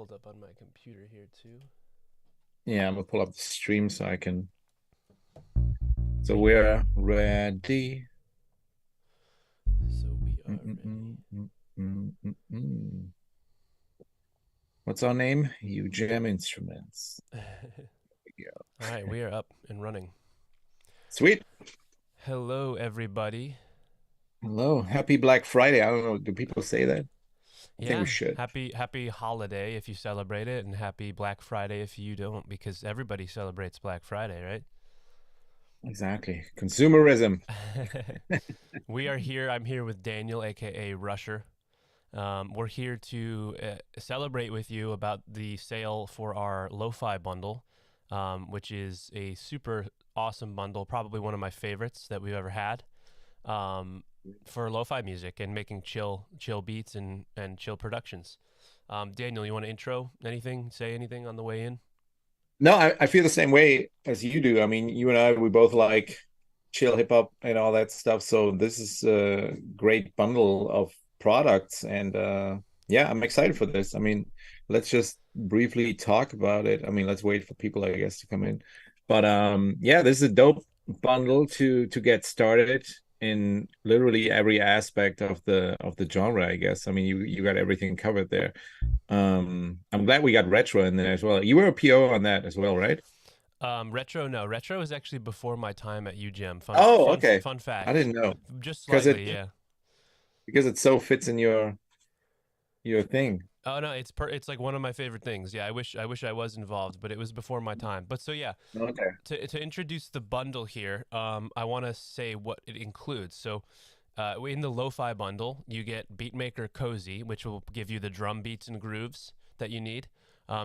pulled up on my computer here too. Yeah, I'm gonna pull up the stream so I can. So we're ready. So we are Mm, ready. mm, mm, mm, mm, mm. What's our name? You Jam Instruments. Yeah. All right, we are up and running. Sweet. Hello, everybody. Hello. Happy Black Friday. I don't know. Do people say that? I think we Yeah, should. happy holiday if you celebrate it, and happy Black Friday if you don't, because everybody celebrates Black Friday, right? Exactly. Consumerism. We are here. I'm here with Daniel, aka Rusher. We're here to celebrate with you about the sale for our LoFi bundle, which is a super awesome bundle, probably one of my favorites that we've ever had, um, for LoFi music and making chill beats and chill productions. Daniel, you want to intro anything? Say anything on the way in? No, I feel the same way as you do. I mean, you and I, we both like chill hip hop and all that stuff. So this is a great bundle of products. And yeah, I'm excited for this. I mean, let's just briefly talk about it. I mean, let's wait for people, I guess, to come in. But yeah, this is a dope bundle to get started in literally every aspect of the genre, I guess. I mean, you got everything covered there. I'm glad we got retro in there as well. You were a PO on that as well, right? Retro, no. Retro is actually before my time at UGM. Oh, okay. Fun I fact. didn't know Just because slightly, it yeah. because it so fits in your thing. Oh no, it's like one of my favorite things. Yeah, I wish I was involved, but it was before my time. But so yeah, Okay. to introduce the bundle here, I want to say what it includes. So, in the lo-fi bundle, you get Beatmaker COZY, which will give you the drum beats and grooves that you need.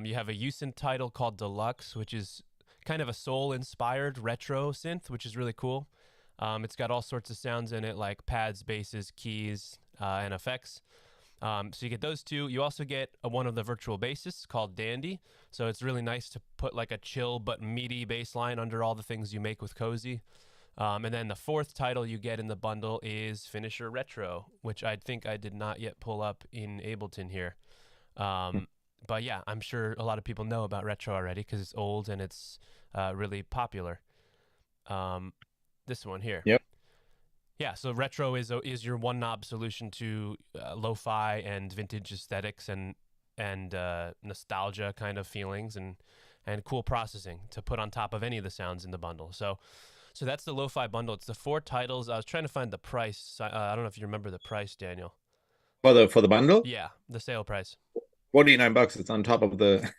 You have a Usynth title called Deluxe, which is kind of a soul-inspired retro synth, which is really cool. It's got all sorts of sounds in it, like pads, basses, keys, and effects. So you get those two. You also get one of the virtual bassists called Dandy. So it's really nice to put like a chill but meaty bass line under all the things you make with Cozy. And then the fourth title you get in the bundle is Finisher Retro, which I think I did not yet pull up in Ableton here. But yeah, I'm sure a lot of people know about Retro already because it's old and it's really popular. Um, this one here. Yep. Yeah, so retro is your one knob solution to lo-fi and vintage aesthetics and nostalgia kind of feelings and cool processing to put on top of any of the sounds in the bundle. So that's the lo-fi bundle. It's the four titles. I was trying to find the price. I don't know if you remember the price, Daniel. For the bundle, Yeah, the sale price. $49. It's on top of the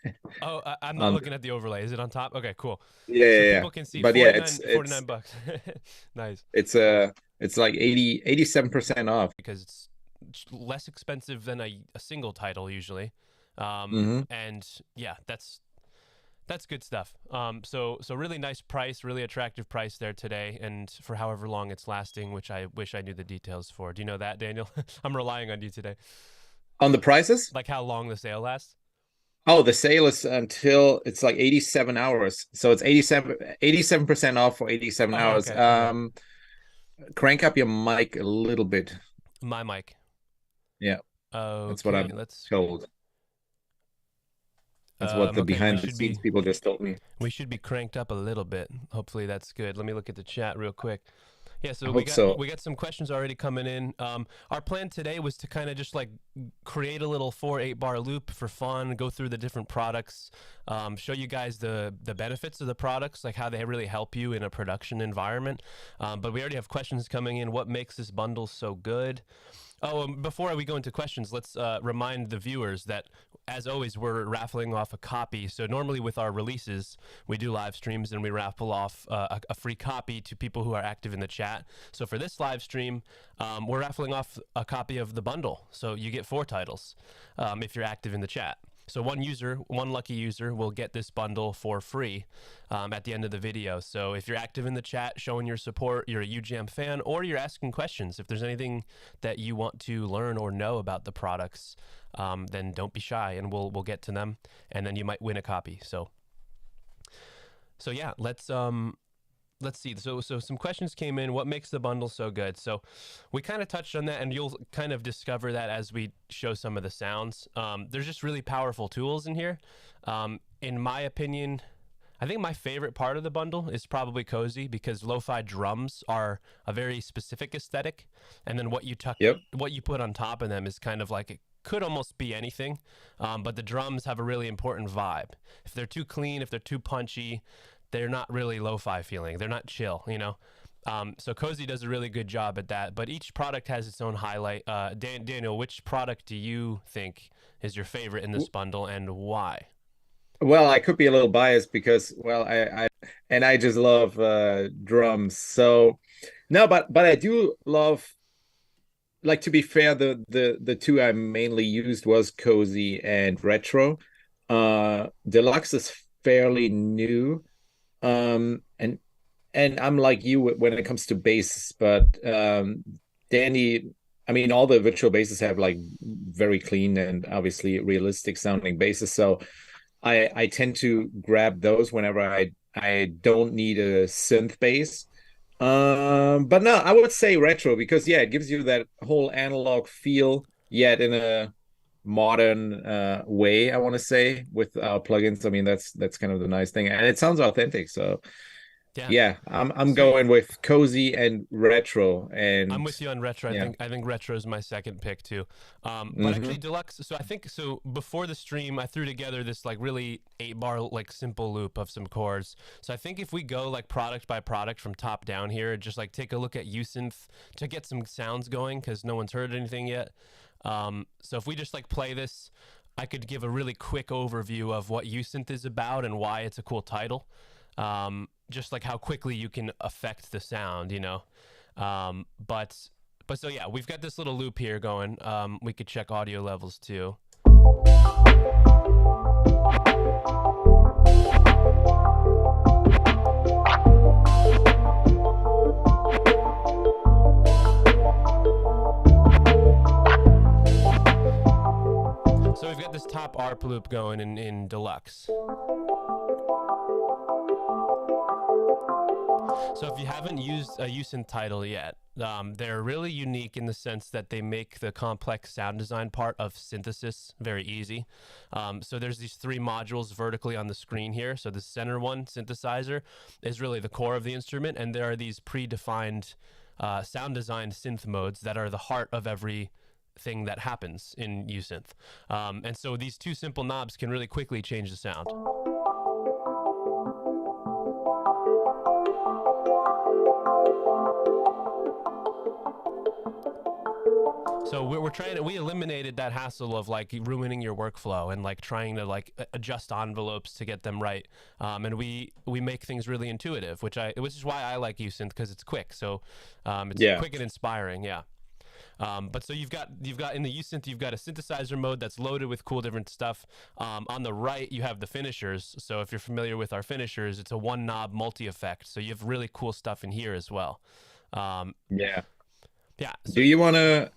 Oh, I'm not on looking at the overlay. Is it on top? Okay, cool. yeah, So yeah, yeah. people can see But yeah, 49 bucks. Nice. it's like 87% off. Because it's less expensive than a single title usually. Hmm. And yeah, that's good stuff. So really nice price, really attractive price there today, and for however long it's lasting, which I wish I knew the details for. Do you know that, Daniel? I'm relying on you today. On the prices? Like how long the sale lasts? Oh, the sale is until it's like 87 hours. So it's 87% off for 87 Oh, hours. okay. Crank up your mic a little bit. My mic. Yeah, that's what Okay, I'm let's. told. That's what the Okay, we behind the should scenes be people just told me. cranked up a little bit. Hopefully that's good. Let me look at the chat real quick. Yeah, I so we hope got so. we got some questions already coming in. Our plan today was to kind of just like create a little 4-8 bar loop for fun, go through the different products, show you guys the benefits of the products, like how they really help you in a production environment. But we already have questions coming in. What makes this bundle so good? Oh, before we go into questions, let's remind the viewers that, as always, we're raffling off a copy. So normally with our releases, we do live streams and we raffle off a free copy to people who are active in the chat. So for this live stream, we're raffling off a copy of the bundle. So you get 4 titles if you're active in the chat. So one lucky user will get this bundle for free at the end of the video. So if you're active in the chat, showing your support, you're a UJAM fan, or you're asking questions, if there's anything that you want to learn or know about the products, then don't be shy, and we'll get to them, and then you might win a copy. So yeah, let's let's see. So some questions came in. What makes the bundle so good? So we kind of touched on that, and you'll kind of discover that as we show some of the sounds. There's just really powerful tools in here. In my opinion, I think my favorite part of the bundle is probably Cozy, because lo-fi drums are a very specific aesthetic, and then Yep. what you put on top of them is kind of like, it could almost be anything, but the drums have a really important vibe. If they're too clean, if they're too punchy, they're not really lo-fi feeling. They're not chill, you know. So Cozy does a really good job at that. But each product has its own highlight. Daniel, which product do you think is your favorite in this bundle, and why? Well, I could be a little biased because, well, I just love drums. So no, but I do love, like, to be fair, the two I mainly used was Cozy and Retro. Deluxe is fairly new. And I'm like you when it comes to bass, but Danny, I mean, all the virtual basses have like very clean and obviously realistic sounding basses. So I tend to grab those whenever I don't need a synth bass. But no, I would say Retro because yeah, it gives you that whole analog feel, yet in a modern way, I want to say, with plugins. I mean, that's kind of the nice thing, and it sounds authentic. So Yeah. yeah, I'm So going with Cozy and Retro, I'm and with you on retro. yeah. I think retro is my second pick too. But actually Hmm. deluxe. So I think so. Before the stream, I threw together this like really 8 bar like simple loop of some chords. So I think if we go like product by product from top down here, just like take a look at Usynth to get some sounds going, because no one's heard anything yet. So if we just like play this, I could give a really quick overview of what Usynth is about and why it's a cool title. Just like how quickly you can affect the sound, you know. But so yeah, we've got this little loop here going. We could check audio levels too. So we've got this top ARP loop going in Deluxe. So if you haven't used a Usynth title yet, they're really unique in the sense that they make the complex sound design part of synthesis very easy. So there's these 3 modules vertically on the screen here. So the center one, synthesizer, is really the core of the instrument, and there are these predefined sound designed synth modes that are the heart of every thing that happens in Usynth. And so these 2 simple knobs can really quickly change the sound. So we eliminated that hassle of like ruining your workflow and like trying to like adjust envelopes to get them right. And we make things really intuitive, which is why I like Usynth, because it's quick. So it's Yeah. quick and inspiring. Yeah. But so you've got in the Usynth, you've got a synthesizer mode that's loaded with cool different stuff. On the right, you have the finishers. So if you're familiar with our finishers, it's a 1 knob multi effect. So you have really cool stuff in here as well. Yeah. Yeah. So Do you want to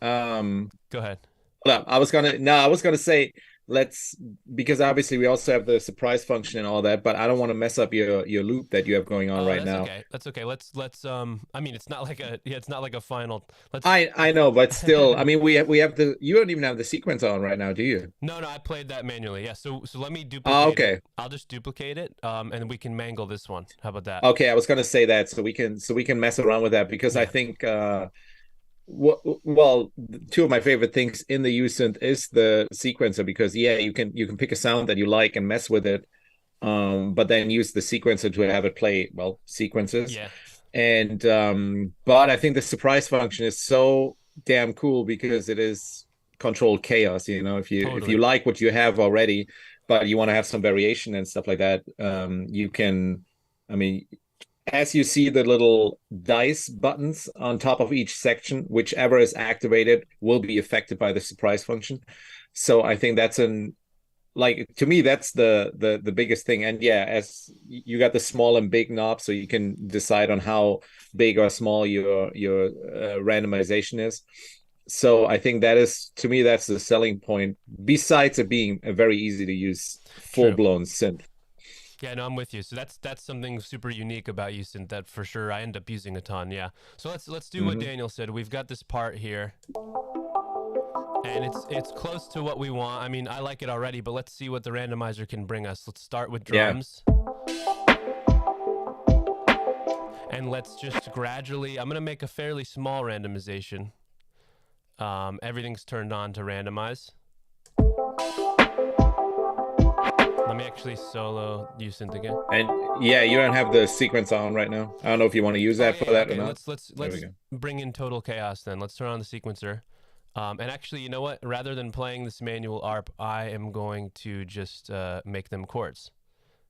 go ahead. hold up. I was gonna say let's, because obviously we also have the surprise function and all that, but I don't want to mess up your loop that you have going on Oh, right that's now. okay. That's okay. Let's I mean, it's not like it's not like a final. Let's I know, but still, I mean, we have the, you don't even have the sequence on right now, do you? No, I played that manually. Yeah. So let me Oh, duplicate it. okay. I'll just duplicate it, and we can mangle this one. How about that? Okay, I was gonna say that so we can mess around with that because I Yeah. think well, 2 of my favorite things in the Usynth is the sequencer because yeah, you can pick a sound that you like and mess with it, but then use the sequencer to have it play, well, sequences. Yeah. And but I think the surprise function is so damn cool because it is controlled chaos. You know, if you Totally. like what you have already, but you want to have some variation and stuff like that, you can. I mean, as you see the little dice buttons on top of each section, whichever is activated will be affected by the surprise function. So I think that's an, like, to me that's the biggest thing. And yeah, as you got the small and big knob, so you can decide on how big or small your randomization is. So I think that is, to me, that's the selling point, besides it being a very easy to use True. full-blown synth. Yeah, no, I'm with you. So that's something super unique about Usynth that for sure I end up using a ton. Yeah. So let's do what Daniel said. We've got this part here, and it's close to what we want. I mean, I like it already, but let's see what the randomizer can bring us. Let's start with drums. And let's just gradually, I'm going to make a fairly small randomization. Everything's turned on to randomize. Let me actually solo Usynth again. And yeah, you don't have the sequence on right now. I don't know if you want to use that for that or not. Let's bring in total chaos then. Let's turn on the sequencer. And actually, you know what? Rather than playing this manual ARP, I am going to just make them chords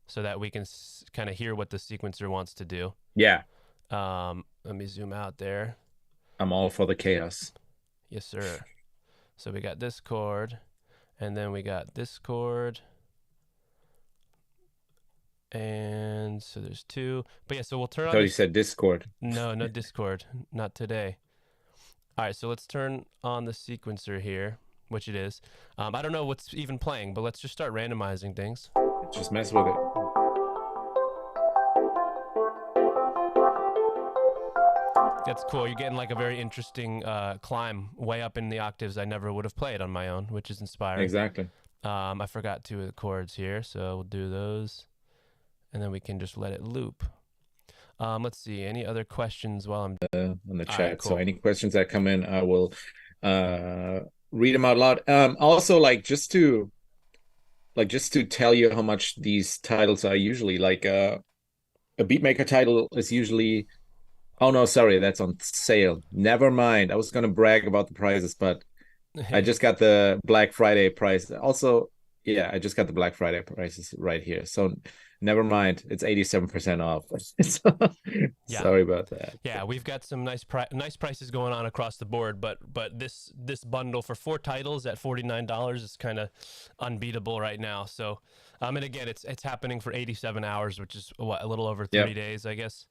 so that we can kind of hear what the sequencer wants to do. Yeah. Let me zoom out there. I'm all for the chaos. Yes, sir. So we got this chord, and then we got this chord. And so there's two. But yeah, so we'll turn on. I thought you said Discord. No, no Discord. Not today. All right, so let's turn on the sequencer here, which it is. I don't know what's even playing, but let's just start randomizing things. Just mess with it. That's cool. You're getting like a very interesting climb way up in the octaves I never would have played on my own, which is inspiring. Exactly. I forgot two of the chords here, so we'll do those. And then we can just let it loop. Let's see. Any other questions while I'm on the chat? Right, cool. So any questions that come in, I will read them out loud. Also, just to tell you how much these titles are usually like. A Beatmaker title is usually. Oh no, sorry, that's on sale. Never mind. I was gonna brag about the prices, but I just got the Black Friday price. Also, yeah, I just got the Black Friday prices right here. So never mind. It's 87% off. So, yeah. Sorry about that. Yeah, we've got some nice prices going on across the board, but this bundle for 4 titles at $49 is kind of unbeatable right now. So, and again, it's happening for 87 hours, which is what, a little over 30 days, I guess.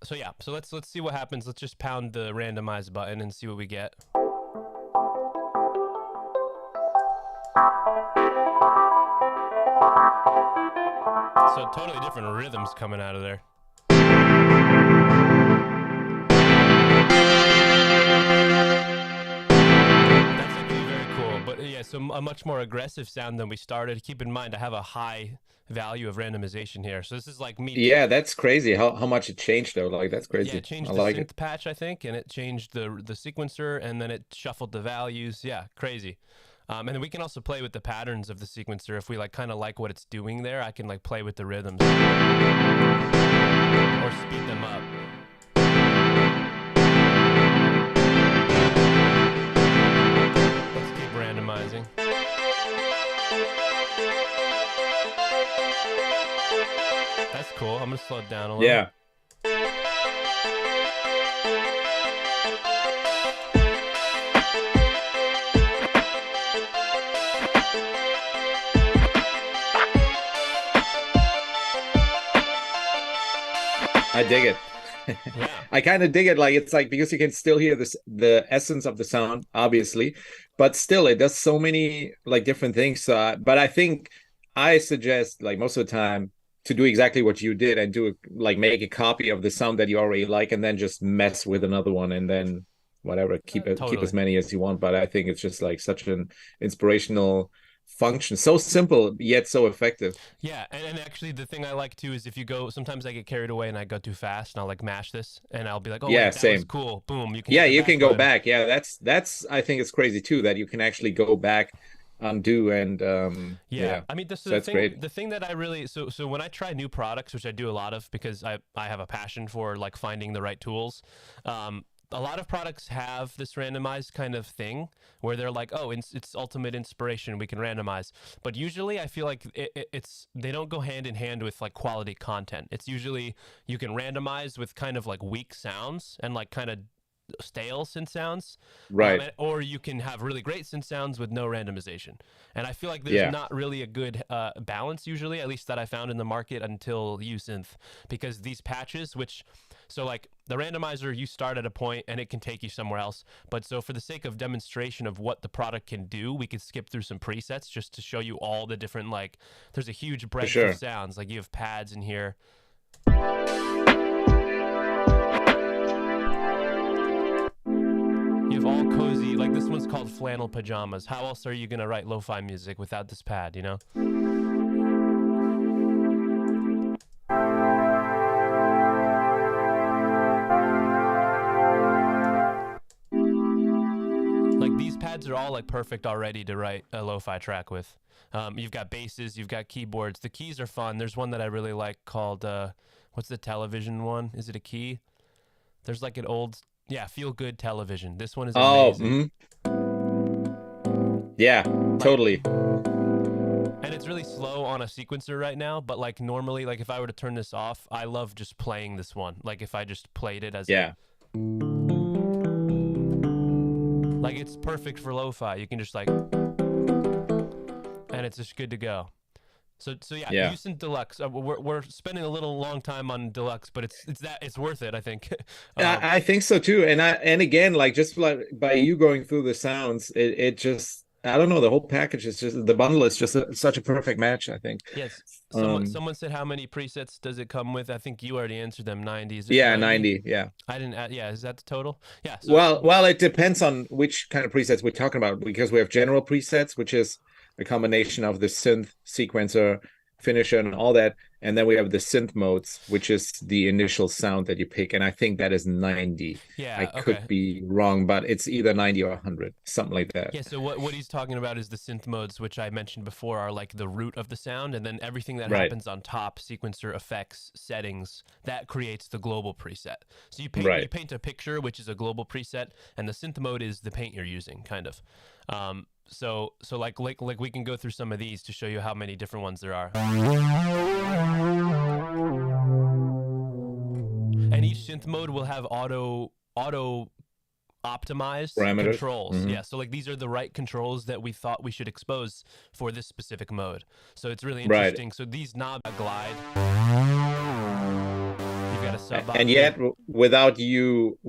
So yeah, so let's see what happens. Let's just pound the randomize button and see what we get. So totally different rhythms coming out of there. That's actually very cool. But yeah, so a much more aggressive sound than we started. Keep in mind, I have a high value of randomization here. So this is like me. Yeah, that's crazy how much it changed though. Like that's crazy. Yeah, it changed the synth patch, I think, and it changed the sequencer, and then it shuffled the values. Yeah, crazy. And then we can also play with the patterns of the sequencer. If we kind of like what it's doing there, I can play with the rhythms or speed them up. Let's keep randomizing. That's cool. I'm gonna slow it down a little. Yeah. I dig it. Yeah. I kind of dig it. It's because you can still hear the essence of the sound, obviously, but still it does so many different things. But I think I suggest most of the time to do exactly what you did and do make a copy of the sound that you already like, and then just mess with another one, and then whatever, keep as many as you want. But I think it's just such an inspirational function, so simple yet so effective. Yeah, and actually the thing I like too is if you go, sometimes I get carried away and I go too fast and I'll mash this and I'll be like, oh yeah, wait, that was cool, boom, you can you can go back. Yeah, that's I think it's crazy too that you can actually go back, undo, and yeah. I mean, that's great. The thing that I really so when I try new products, which I do a lot of because I have a passion for finding the right tools. A lot of products have this randomized kind of thing where they're like, oh, it's ultimate inspiration, we can randomize. But usually I feel like they don't go hand in hand with quality content. It's usually you can randomize with kind of weak sounds and kind of stale synth sounds, right? Or you can have really great synth sounds with no randomization. And I feel like there's not really a good balance usually, at least that I found in the market until Usynth, because these patches, which So like the randomizer, you start at a point and it can take you somewhere else. But so for the sake of demonstration of what the product can do, we could skip through some presets just to show you all the different, like, there's a huge breadth of sounds. Like you have pads in here. You have all cozy, like this one's called Flannel Pajamas. How else are you gonna write lo-fi music without this pad, you know? Like these pads are all like perfect already to write a lo-fi track with. You've got basses, you've got keyboards. The keys are fun. There's one that I really like called, what's the television one? Is it a key? There's like an old, yeah, Feel Good Television. This one is amazing. Yeah, totally. And it's really slow on a sequencer right now, but like normally, like if I were to turn this off, I love just playing this one. Like if I just played it as like it's perfect for lo-fi. You can just like, and it's just good to go. So yeah. Usynth DELUXE. We're spending a long time on DELUXE, but it's worth it, I think. I think so too. And again, like just like by you going through the sounds, it just, I don't know, the whole package is just, the bundle is just such a perfect match, I think. Yes. Someone said how many presets does it come with? I think you already answered them. 90. Is it 90? Yeah. I didn't add, yeah, is that the total? Yeah. So, well, it depends on which kind of presets we're talking about, because we have general presets, which is a combination of the synth, sequencer, finisher, and all that, and then we have the synth modes, which is the initial sound that you pick, and I think that is 90. Yeah, I could be wrong, but it's either 90 or 100, something like that. Yeah, so what he's talking about is the synth modes, which I mentioned before are like the root of the sound, and then everything that happens on top, sequencer, effects, settings, that creates the global preset. So you paint a picture, which is a global preset, and the synth mode is the paint you're using, kind of. So like we can go through some of these to show you how many different ones there are. And each synth mode will have auto optimized controls. Yeah, so like these are the right controls that we thought we should expose for this specific mode. So it's really interesting. So these knobs glide. You've got a sub. And yet without you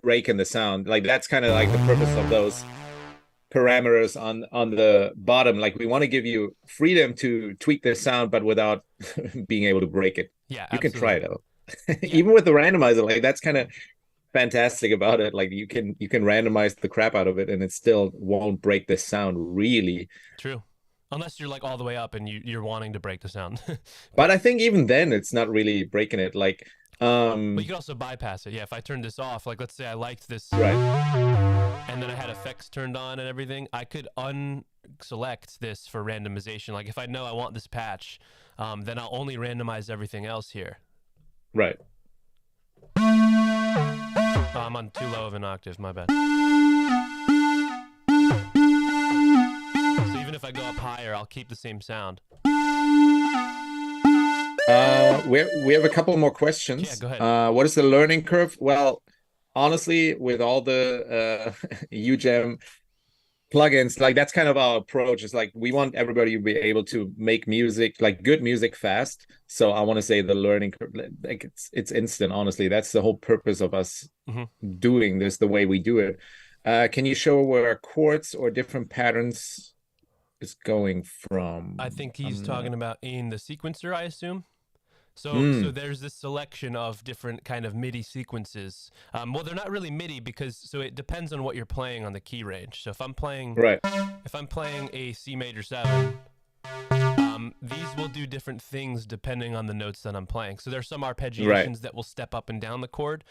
breaking the sound, like that's kind of like the purpose of those parameters on the bottom. Like we want to give you freedom to tweak the sound, but without being able to break it. Yeah, you can try it out. Even with the randomizer, like that's kind of fantastic about it. Like you can randomize the crap out of it and it still won't break the sound, really. True. Unless you're like all the way up and you're wanting to break the sound. But I think even then it's not really breaking it. Like but you can also bypass it. Yeah, if I turn this off, like let's say I liked this, and then I had effects turned on and everything, I could unselect this for randomization. Like if I know I want this patch, then I'll only randomize everything else here. Right. Oh, I'm on too low of an octave, my bad. So even if I go up higher, I'll keep the same sound. We have a couple more questions. Yeah, go ahead. What is the learning curve? Well, honestly, with all the UGEM plugins, like that's kind of our approach. It's like we want everybody to be able to make music, like good music, fast. So I want to say the learning curve, like it's instant. Honestly, that's the whole purpose of us doing this the way we do it. Can you show where chords or different patterns is going from? I think he's talking about in the sequencer, I assume. So there's this selection of different kind of MIDI sequences. Well, they're not really MIDI because it depends on what you're playing on the key range. So if I'm playing a C major 7, these will do different things depending on the notes that I'm playing. So there's some arpeggiations that will step up and down the chord.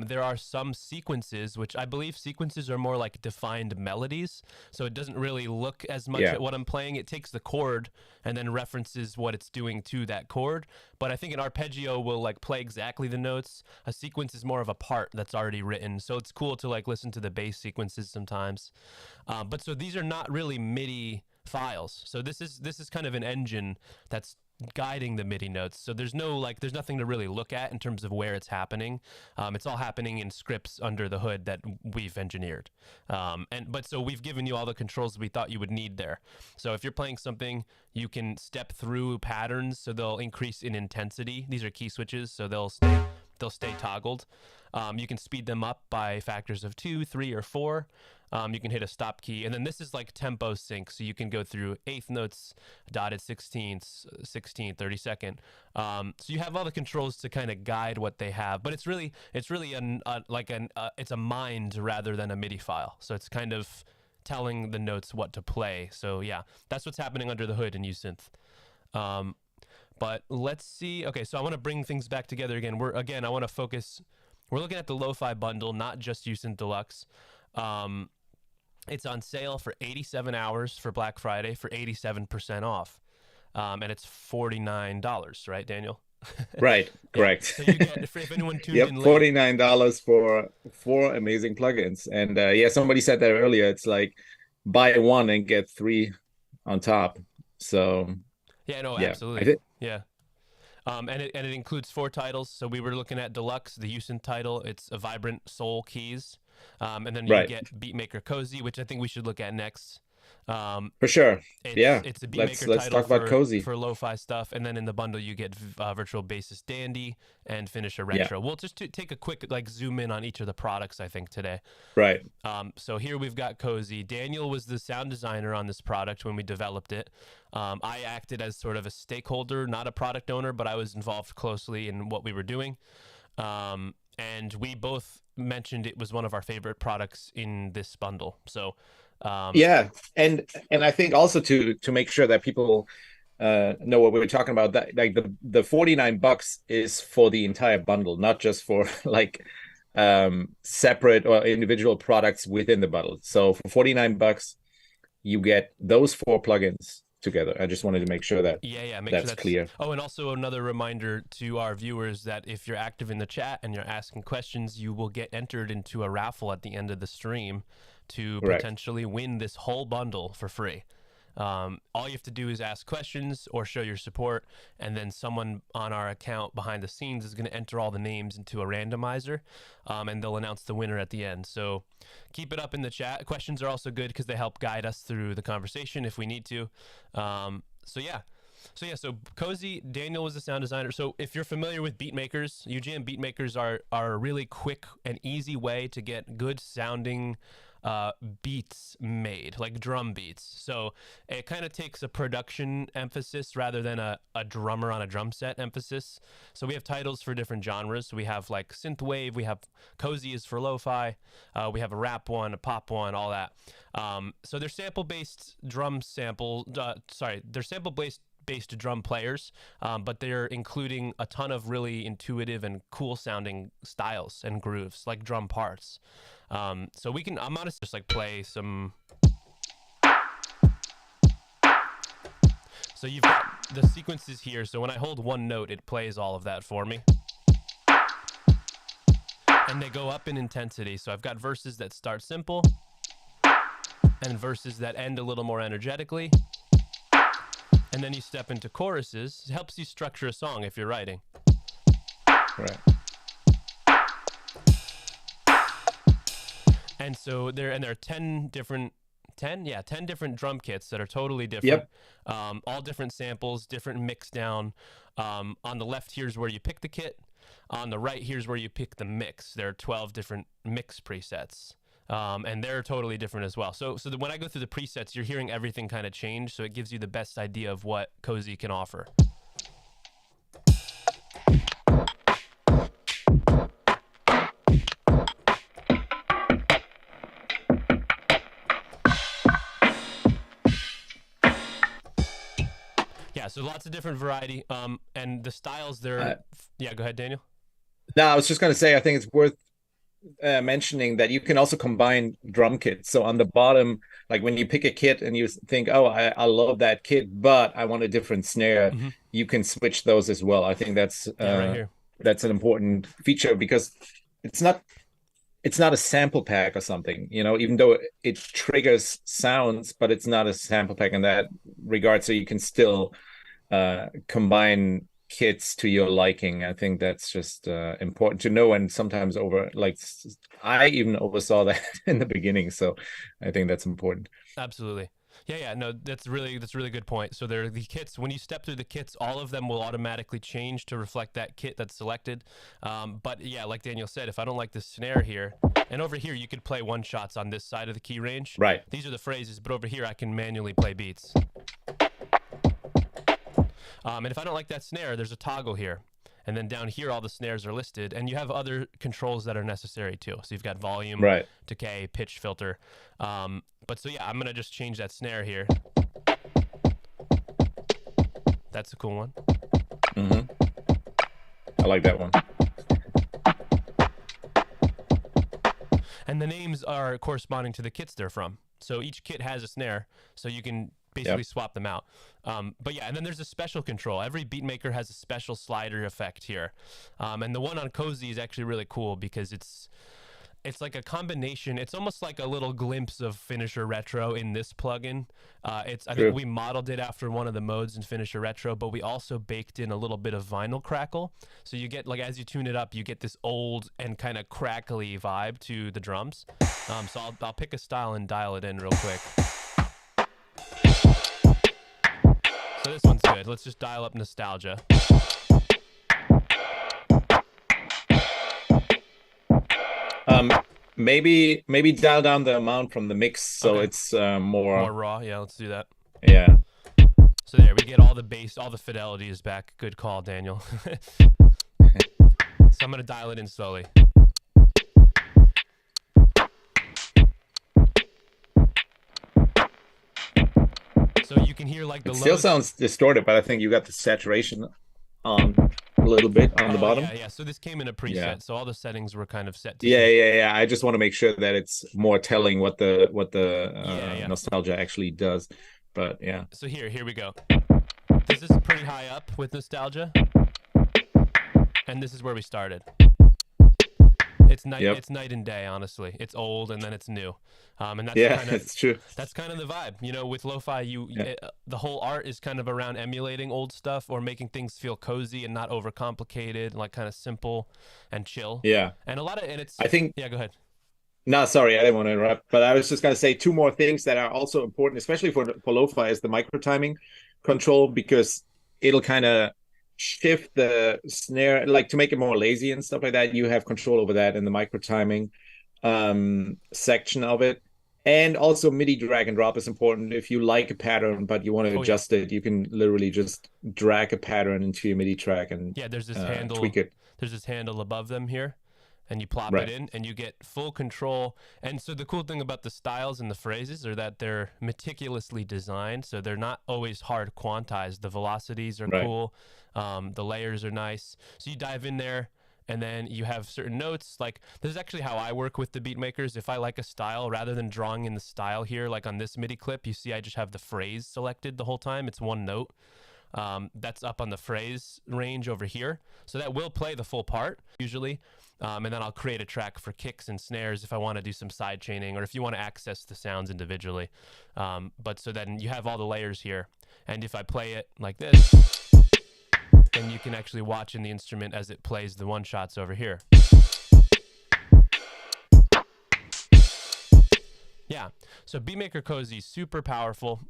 There are some sequences, which I believe sequences are more like defined melodies. So it doesn't really look as much at what I'm playing. It takes the chord and then references what it's doing to that chord. But I think an arpeggio will like play exactly the notes. A sequence is more of a part that's already written. So it's cool to like listen to the bass sequences sometimes. But so these are not really MIDI files. So this is kind of an engine that's guiding the MIDI notes. So there's nothing to really look at in terms of where it's happening. It's all happening in scripts under the hood that we've engineered. But so we've given you all the controls we thought you would need there. So if you're playing something, you can step through patterns, so they'll increase in intensity. These are key switches, so they'll they'll stay toggled. You can speed them up by factors of 2, 3, or 4. You can hit a stop key, and then this is like tempo sync, so you can go through eighth notes, dotted 16ths, 16th, 32nd. So you have all the controls to kind of guide what they have, but it's really it's a mind rather than a MIDI file. So it's kind of telling the notes what to play. So yeah, that's what's happening under the hood in Usynth. But let's see. Okay, so I want to bring things back together again. I want to focus. We're looking at the Lo-Fi bundle, not just Usynth Deluxe. It's on sale for 87 hours for Black Friday for 87% off. And it's $49, right, Daniel? Right, correct. So you get, if anyone tuned yep, in late, $49 for 4 amazing plugins. And yeah, somebody said that earlier. It's like buy 1 and get 3 on top. So yeah, no, yeah, absolutely. Yeah. And it includes 4 titles. So we were looking at Deluxe, the Usynth title. It's a Vibrant Soul Keys. And then you get Beatmaker COZY, which I think we should look at next. For sure. It's a Beatmaker let's title talk about COZY for lo-fi stuff, and then in the bundle you get virtual bassist Dandy and Finisher Retro. We'll just take a quick zoom in on each of the products I think today. Right. So here we've got COZY. Daniel was the sound designer on this product when we developed it. I acted as sort of a stakeholder, not a product owner, but I was involved closely in what we were doing. And we both mentioned it was one of our favorite products in this bundle. So yeah, and I think also to make sure that people know what we're talking about, that like the $49 is for the entire bundle, not just for like separate or individual products within the bundle. So for $49 you get those 4 plugins together. I just wanted to make sure that that's clear. Oh, and also another reminder to our viewers that if you're active in the chat and you're asking questions, you will get entered into a raffle at the end of the stream to potentially win this whole bundle for free. All you have to do is ask questions or show your support, and then someone on our account behind the scenes is going to enter all the names into a randomizer, and they'll announce the winner at the end. So keep it up in the chat. Questions are also good because they help guide us through the conversation if we need to. So COZY, Daniel was the sound designer. So if you're familiar with beat makers, UGM beat makers are a really quick and easy way to get good sounding beats made, like drum beats. So it kind of takes a production emphasis rather than a drummer on a drum set emphasis. So we have titles for different genres. So we have like synthwave, we have COZY is for lo-fi, we have a rap one, a pop one, all that. So they're sample-based drum sample, they're sample-based drum players, but they're including a ton of really intuitive and cool sounding styles and grooves, like drum parts. So I'm gonna just like play some. So you've got the sequences here. So when I hold one note, it plays all of that for me. And they go up in intensity. So I've got verses that start simple and verses that end a little more energetically. And then you step into choruses. It helps you structure a song if you're writing. Right. And so there are 10 different drum kits that are totally different. Yep. All different samples, different mix down. On the left, here's where you pick the kit. On the right, here's where you pick the mix. There are 12 different mix presets. And they're totally different as well. So when I go through the presets, you're hearing everything kind of change, so it gives you the best idea of what COZY can offer. Yeah, so lots of different variety, and the styles there. Yeah, go ahead, Daniel. No, I was just going to say, I think it's worth mentioning that you can also combine drum kits. So on the bottom, like when you pick a kit and you think, oh, I love that kit, but I want a different snare, you can switch those as well. I think that's right here. That's an important feature, because it's not a sample pack or something, even though it triggers sounds, but it's not a sample pack in that regard. So you can still combine kits to your liking. I think that's just important to know, and sometimes I even oversaw that in the beginning, so I think that's important. Absolutely. Yeah, no, that's really good point. So there are the kits. When you step through the kits, all of them will automatically change to reflect that kit that's selected. But yeah, like Daniel said, if I don't like the snare here, and over here you could play one shots on this side of the key range. Right. These are the phrases, but over here I can manually play beats. And if I don't like that snare, there's a toggle here. And then down here, all the snares are listed, and you have other controls that are necessary too. So you've got volume, Right. decay, pitch filter. But so yeah, I'm gonna just change that snare here. That's a cool one. I like that one. And the names are corresponding to the kits they're from. So each kit has a snare, so you can basically swap them out. But yeah, and then there's a special control. Every Beatmaker has a special slider effect here. And the one on COZY is actually really cool because it's like a combination. It's almost like a little glimpse of Finisher Retro in this plugin. I think we modeled it after one of the modes in Finisher Retro, but we also baked in a little bit of vinyl crackle. So you get, like, as you tune it up, you get this old and kind of crackly vibe to the drums. So I'll pick a style and dial it in real quick. So this one's good. Let's just dial up nostalgia. Maybe dial down the amount from the mix so it's more raw. Yeah, let's do that. Yeah. So there, we get all the bass, all the fidelity is back. Good call, Daniel. So I'm gonna dial it in slowly. So you can hear like the lows. Still sounds distorted, but I think you got the saturation on a little bit on the bottom. Yeah. So this came in a preset, so all the settings were kind of set to. Yeah. I just want to make sure that it's more telling what the nostalgia actually does. But yeah. So here we go. This is pretty high up with nostalgia, and this is where we started. It's night and day, honestly. It's old and then it's new, and that's it's true. That's kind of the vibe, you know. With lo-fi, the whole art is kind of around emulating old stuff or making things feel cozy and not overcomplicated, like kind of simple and chill. Yeah, and it's. I think. Yeah, go ahead. No, sorry, I didn't want to interrupt, but I was just going to say two more things that are also important, especially for lo-fi, is the micro timing control, because it'll kind of shift the snare, like to make it more lazy and stuff like that. You have control over that in the micro timing section of it. And also MIDI drag and drop is important. If you like a pattern but you want to adjust it, you can literally just drag a pattern into your MIDI track and there's this handle, tweak it. There's this handle above them here, and you plop it in and you get full control. And so the cool thing about the styles and the phrases are that they're meticulously designed, so they're not always hard quantized. The velocities are cool. The layers are nice. So you dive in there, and then you have certain notes. Like, this is actually how I work with the Beatmakers. If I like a style, rather than drawing in the style here, like on this MIDI clip, you see I just have the phrase selected the whole time. It's one note. That's up on the phrase range over here. So that will play the full part, usually. And then I'll create a track for kicks and snares if I want to do some side chaining, or if you want to access the sounds individually. But so then you have all the layers here. And if I play it like this, then you can actually watch in the instrument as it plays the one shots over here. Yeah, so Beatmaker COZY, super powerful.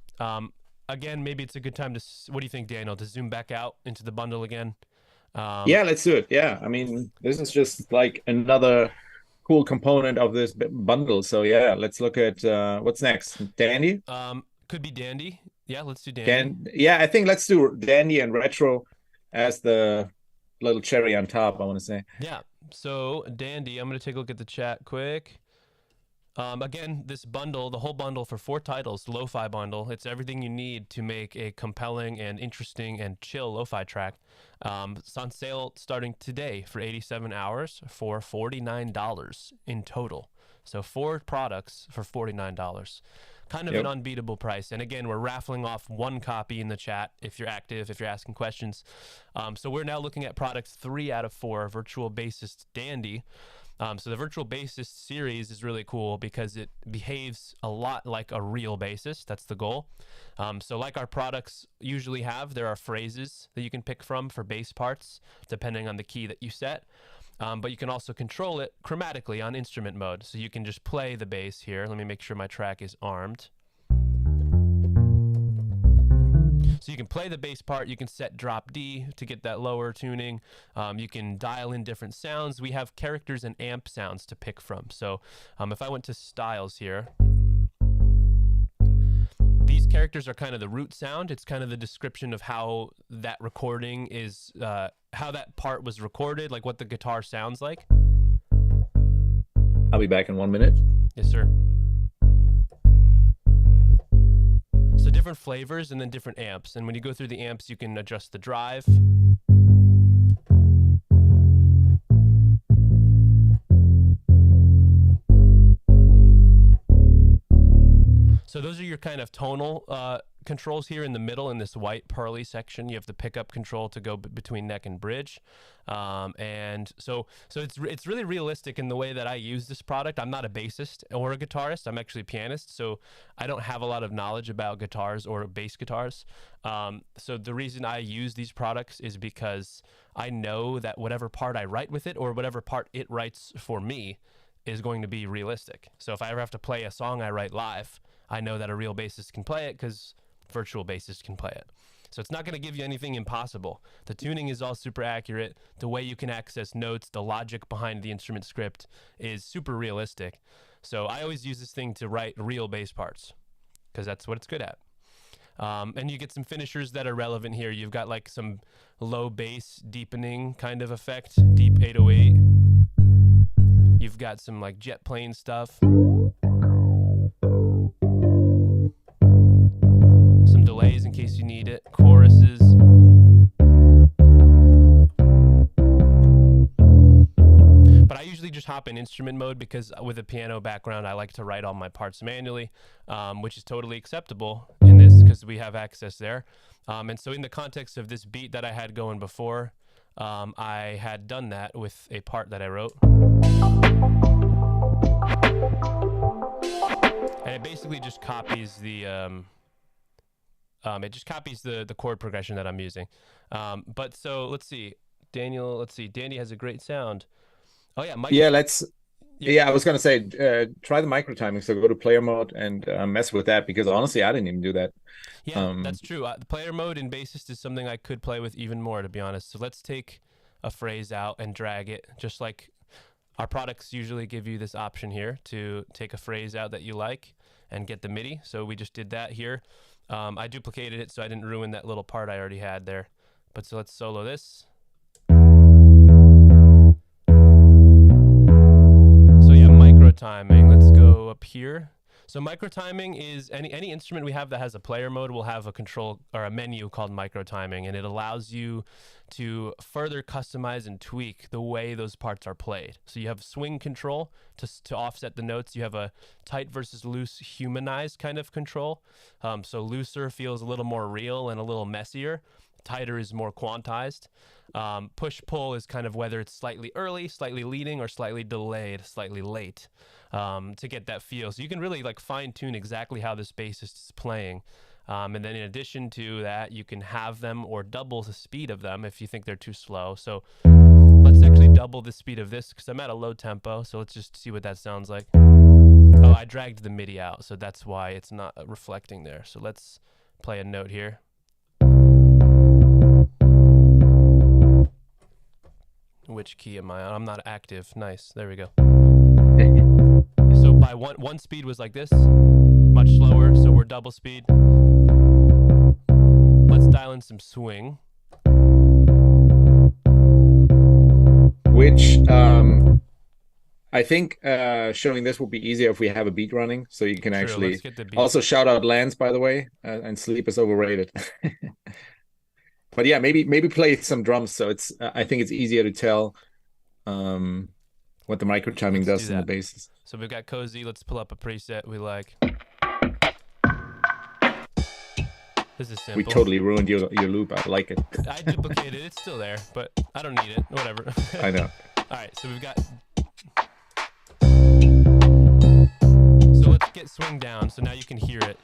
Again, maybe it's a good time to, what do you think, Daniel, to zoom back out into the bundle again? Yeah, let's do it. Yeah, I mean, this is just like another cool component of this bundle. So yeah, let's look at what's next. Dandy? Could be Dandy. Yeah, let's do Dandy. Yeah, I think let's do Dandy and Retro as the little cherry on top, I want to say. Yeah, so Dandy, I'm going to take a look at the chat quick. Again, this bundle, the whole bundle for 4 titles, the lo-fi bundle, it's everything you need to make a compelling and interesting and chill lo-fi track. It's on sale starting today for 87 hours for $49 in total. So 4 products for $49. Kind of an unbeatable price. And again, we're raffling off 1 copy in the chat if you're active, if you're asking questions. So we're now looking at product 3 out of 4, Virtual Bassist Dandy. So the Virtual Bassist series is really cool because it behaves a lot like a real bassist. That's the goal. So like our products usually have, there are phrases that you can pick from for bass parts, depending on the key that you set. But you can also control it chromatically on instrument mode. So you can just play the bass here. Let me make sure my track is armed. So you can play the bass part. You can set drop D to get that lower tuning. You can dial in different sounds. We have characters and amp sounds to pick from. So if I went to styles here, these characters are kind of the root sound. It's kind of the description of how that recording is, how that part was recorded, like what the guitar sounds like. I'll be back in 1 minute. Yes, sir. So different flavors and then different amps. And when you go through the amps, you can adjust the drive. So those are your kind of tonal controls here in the middle in this white pearly section. You have the pickup control to go between neck and bridge. And so it's really realistic in the way that I use this product. I'm not a bassist or a guitarist. I'm actually a pianist. So I don't have a lot of knowledge about guitars or bass guitars. So the reason I use these products is because I know that whatever part I write with it or whatever part it writes for me is going to be realistic. So if I ever have to play a song I write live, I know that a real bassist can play it because virtual bassists can play it. So it's not going to give you anything impossible. The tuning is all super accurate. The way you can access notes, the logic behind the instrument script is super realistic. So I always use this thing to write real bass parts because that's what it's good at. And you get some finishers that are relevant here. You've got like some low bass deepening kind of effect, deep 808. You've got some like jet plane stuff. Some delays in case you need it, choruses. But I usually just hop in instrument mode because with a piano background, I like to write all my parts manually, which is totally acceptable in this because we have access there. And so in the context of this beat that I had going before, I had done that with a part that I wrote. And it basically just copies the the chord progression that I'm using. But so let's see, Danny has a great sound. Oh yeah, Mike. Yeah, I was gonna say try the micro timing. So go to player mode and mess with that because honestly, I didn't even do that. Yeah, that's true. The player mode in Bassist is something I could play with even more, to be honest. So let's take a phrase out and drag it, just like our products usually give you this option here to take a phrase out that you like and get the MIDI. So we just did that here. I duplicated it so I didn't ruin that little part I already had there. But so let's solo this. So yeah, micro timing. Let's go up here. So micro timing is any instrument we have that has a player mode will have a control or a menu called micro timing, and it allows you to further customize and tweak the way those parts are played. So you have swing control to offset the notes. You have a tight versus loose humanized kind of control. So looser feels a little more real and a little messier. Tighter is more quantized. Push-pull is kind of whether it's slightly early, slightly leading, or slightly delayed, slightly late, to get that feel. So you can really like fine-tune exactly how this bassist is playing. And then in addition to that, you can have them or double the speed of them if you think they're too slow. So let's actually double the speed of this because I'm at a low tempo. So let's just see what that sounds like. Oh, I dragged the MIDI out, so that's why it's not reflecting there. So let's play a note here. Which key am I on? I'm not active. Nice. There we go. So by one speed was like this, much slower. So we're double speed. Let's dial in some swing. Which I think showing this will be easier if we have a beat running, so you can actually let's get the beat. Also shout out Lance, by the way, and sleep is overrated. But yeah, maybe play some drums, so it's I think it's easier to tell what the micro timing does in the basses. So we've got Cozy. Let's pull up a preset we like. This is simple. We totally ruined your loop. I like it. I duplicated it. It's still there, but I don't need it. Whatever. I know. All right, so we've got. So let's get swing down. So now you can hear it.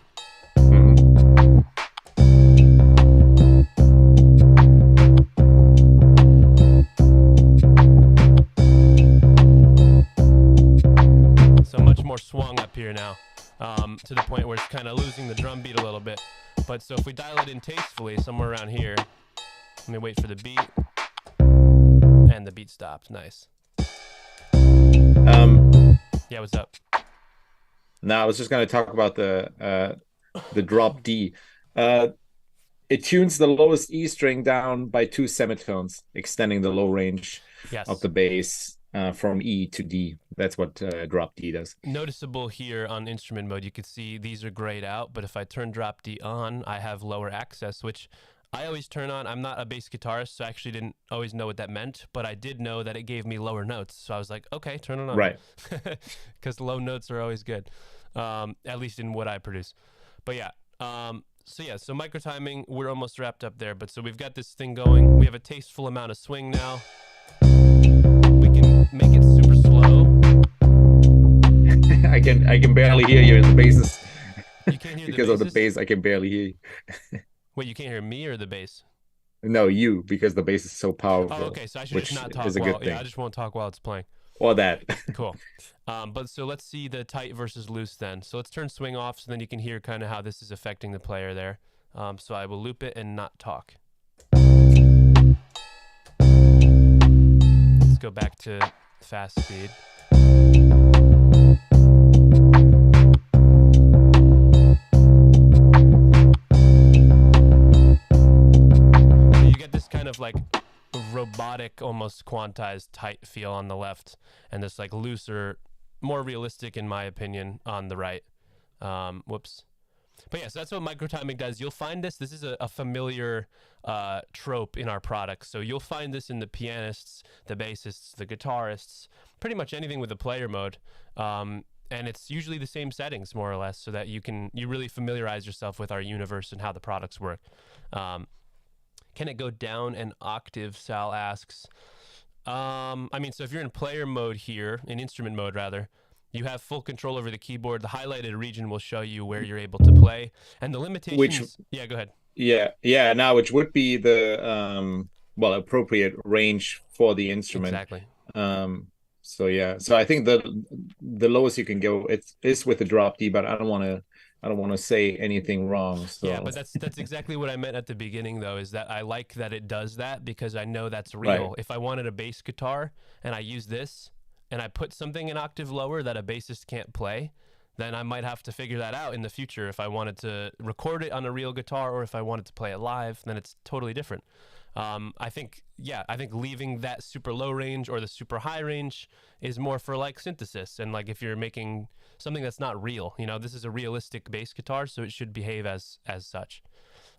So much more swung up here now, to the point where it's kind of losing the drum beat a little bit. But so if we dial it in tastefully, somewhere around here, let me wait for the beat, and the beat stopped. Nice. Yeah, what's up? Now I was just going to talk about the drop D. It tunes the lowest E string down by 2 semitones, extending the low range of the bass from E to D. That's what drop D does. Noticeable here on instrument mode, you can see these are grayed out, but if I turn drop D on, I have lower access, which I always turn on. I'm not a bass guitarist, so I actually didn't always know what that meant, but I did know that it gave me lower notes. So I was like, okay, turn it on. Right. Because low notes are always good, at least in what I produce. But yeah. So micro timing, we're almost wrapped up there. But so we've got this thing going. We have a tasteful amount of swing now. We can make it super slow. I can barely hear you in the basses. You can't hear because the of the bass. I can barely hear you. Wait, you can't hear me or the bass? No, you, because the bass is so powerful. Oh, okay. So I should just not talk I just won't talk while it's playing. Or that. Cool. But so let's see the tight versus loose then. So let's turn swing off so then you can hear kind of how this is affecting the player there. So I will loop it and not talk. Let's go back to fast speed. So you get this kind of like robotic, almost quantized tight feel on the left, and this like looser, more realistic in my opinion on the right. Whoops. But yeah, so that's what micro timing does. You'll find this is a familiar trope in our products. So you'll find this in the pianists, the bassists, the guitarists, pretty much anything with a player mode. And it's usually the same settings more or less, so that you really familiarize yourself with our universe and how the products work. Can it go down an octave, Sal asks. I mean, so if you're in player mode here, in instrument mode rather, you have full control over the keyboard. The highlighted region will show you where you're able to play. And the limitations... yeah, go ahead. Yeah. Now, which would be the, appropriate range for the instrument. Exactly. So, yeah. So I think the lowest you can go is with the drop D, but I don't want to say anything wrong. So. Yeah, but that's exactly what I meant at the beginning, though, is that I like that it does that because I know that's real. Right. If I wanted a bass guitar and I use this and I put something an octave lower that a bassist can't play, then I might have to figure that out in the future. If I wanted to record it on a real guitar or if I wanted to play it live, then it's totally different. I think leaving that super low range or the super high range is more for like synthesis and like if you're making something that's not real. You know, this is a realistic bass guitar, so it should behave as such.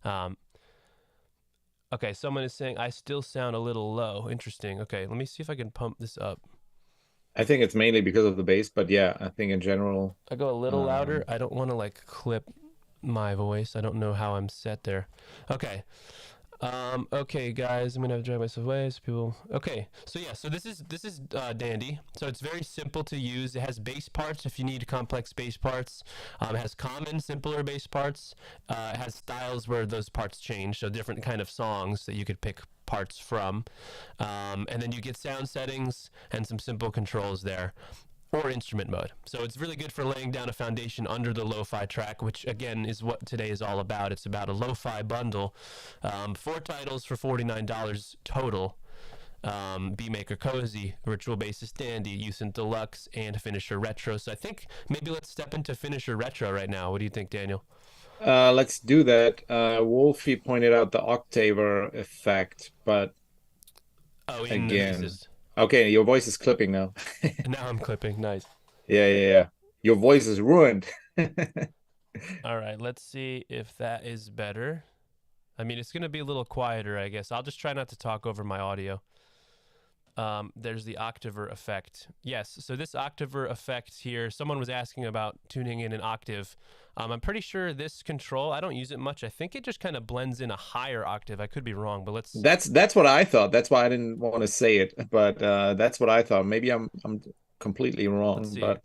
Okay, someone is saying I still sound a little low. Interesting. Okay, let me see if I can pump this up. I think it's mainly because of the bass, but yeah, I think in general I go a little louder. I don't want to like clip my voice. I don't know how I'm set there. Okay. Okay, guys, I'm gonna have to drive myself away. So people. Okay, so yeah, so this is Dandy. So it's very simple to use. It has bass parts if you need complex bass parts. It has common, simpler bass parts. It has styles where those parts change, so different kind of songs that you could pick parts from. And then you get sound settings and some simple controls there. Or instrument mode. So it's really good for laying down a foundation under the lo-fi track, which again is what today is all about. It's about a lo-fi bundle. 4 titles for $49 total. Beatmaker COZY, Virtual Bassist Dandy, Usynth DELUXE, and Finisher Retro. So I think maybe let's step into Finisher Retro right now. What do you think, Daniel? Let's do that. Wolfie pointed out the octaver effect, but again... Okay, your voice is clipping now. Now I'm clipping. Nice. Yeah. Your voice is ruined. All right, let's see if that is better. I mean, it's going to be a little quieter, I guess. I'll just try not to talk over my audio. There's the octaver effect. Yes, so this octaver effect here, someone was asking about tuning in an octave. I'm pretty sure this control, I don't use it much. I think it just kind of blends in a higher octave. I could be wrong, but let's... That's what I thought. That's why I didn't want to say it, but that's what I thought. Maybe I'm completely wrong, but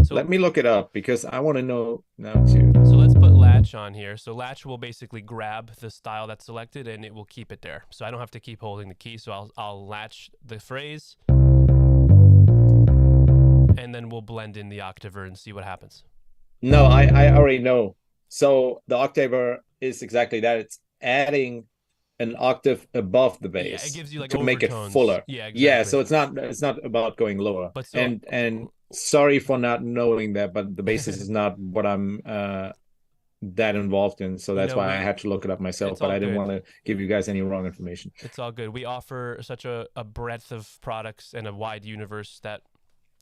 so, let me look it up because I want to know now too. So let's put latch on here. So latch will basically grab the style that's selected and it will keep it there. So I don't have to keep holding the key. So I'll latch the phrase and then we'll blend in the octaver and see what happens. No, I already know. So the octaver is exactly that. It's adding an octave above the Yeah, it bass gives you like to make it overtones. fuller. Yeah, Yeah, exactly. so it's not about going lower. But so And sorry for not knowing that, but the basis is not what I'm that involved in, so you that's know, why I had to look it up myself. it's But all I didn't good. want to give you guys any wrong information. It's all good. We offer such a breadth of products and a wide universe that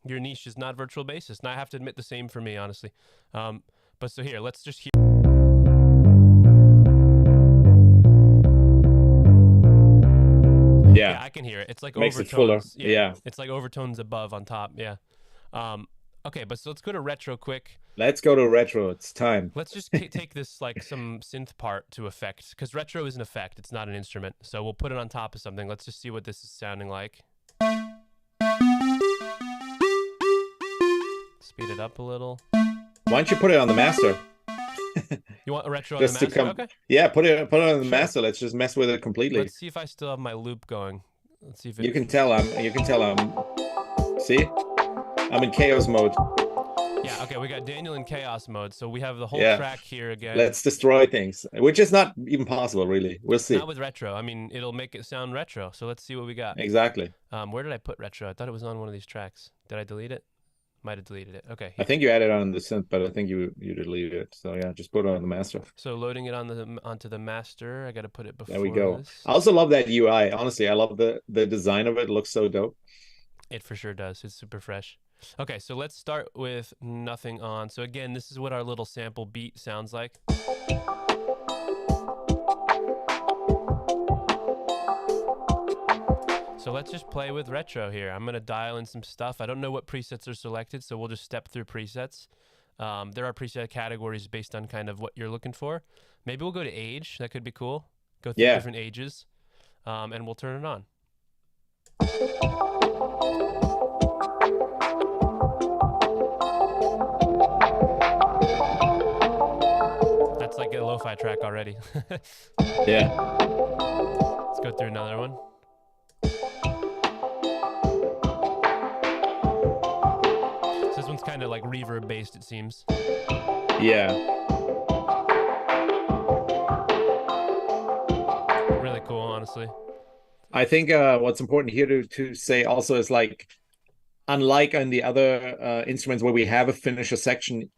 your niche is not virtual bassist. And I have to admit the same for me, honestly. But so here, let's just hear. Yeah, I can hear it. It's like Makes it fuller. overtones. Yeah. It's like overtones above on top. Yeah. Okay, but so let's go to retro quick. Let's go to retro. It's time. Let's just take this like some synth part to effect, because retro is an effect. It's not an instrument. So we'll put it on top of something. Let's just see what this is sounding like. Speed it up a little. Why don't you put it on the master? You want a retro just on the master? Okay. Yeah, put it on the Sure. master. Let's just mess with it completely. Let's see if I still have my loop going. Let's see if it... You can tell I'm see? I'm in chaos mode. Yeah, okay, we got Daniel in chaos mode, so we have the whole track here again. Let's destroy things, which is not even possible, really. We'll see. Not with retro. I mean, it'll make it sound retro, so let's see what we got. Exactly. Where did I put retro? I thought it was on one of these tracks. Did I delete it? Might have deleted it. Okay. I think you added on the synth, but I think you deleted it. So yeah, just put it on the master. So loading it onto the master. I got to put it before. There we go. This. I also love that UI. Honestly, I love the design of it. It looks so dope. It for sure does. It's super fresh. Okay, so let's start with nothing on. So again, this is what our little sample beat sounds like. So let's just play with retro here. I'm going to dial in some stuff. I don't know what presets are selected, so we'll just step through presets. There are preset categories based on kind of what you're looking for. Maybe we'll go to age. That could be cool. Go through different ages, and we'll turn it on. That's like a lo-fi track already. Yeah. Let's go through another one. So this one's kind of like reverb based, it seems. Yeah. Really cool, honestly. I think what's important here to say also is, like, unlike on the other instruments where we have a finisher section,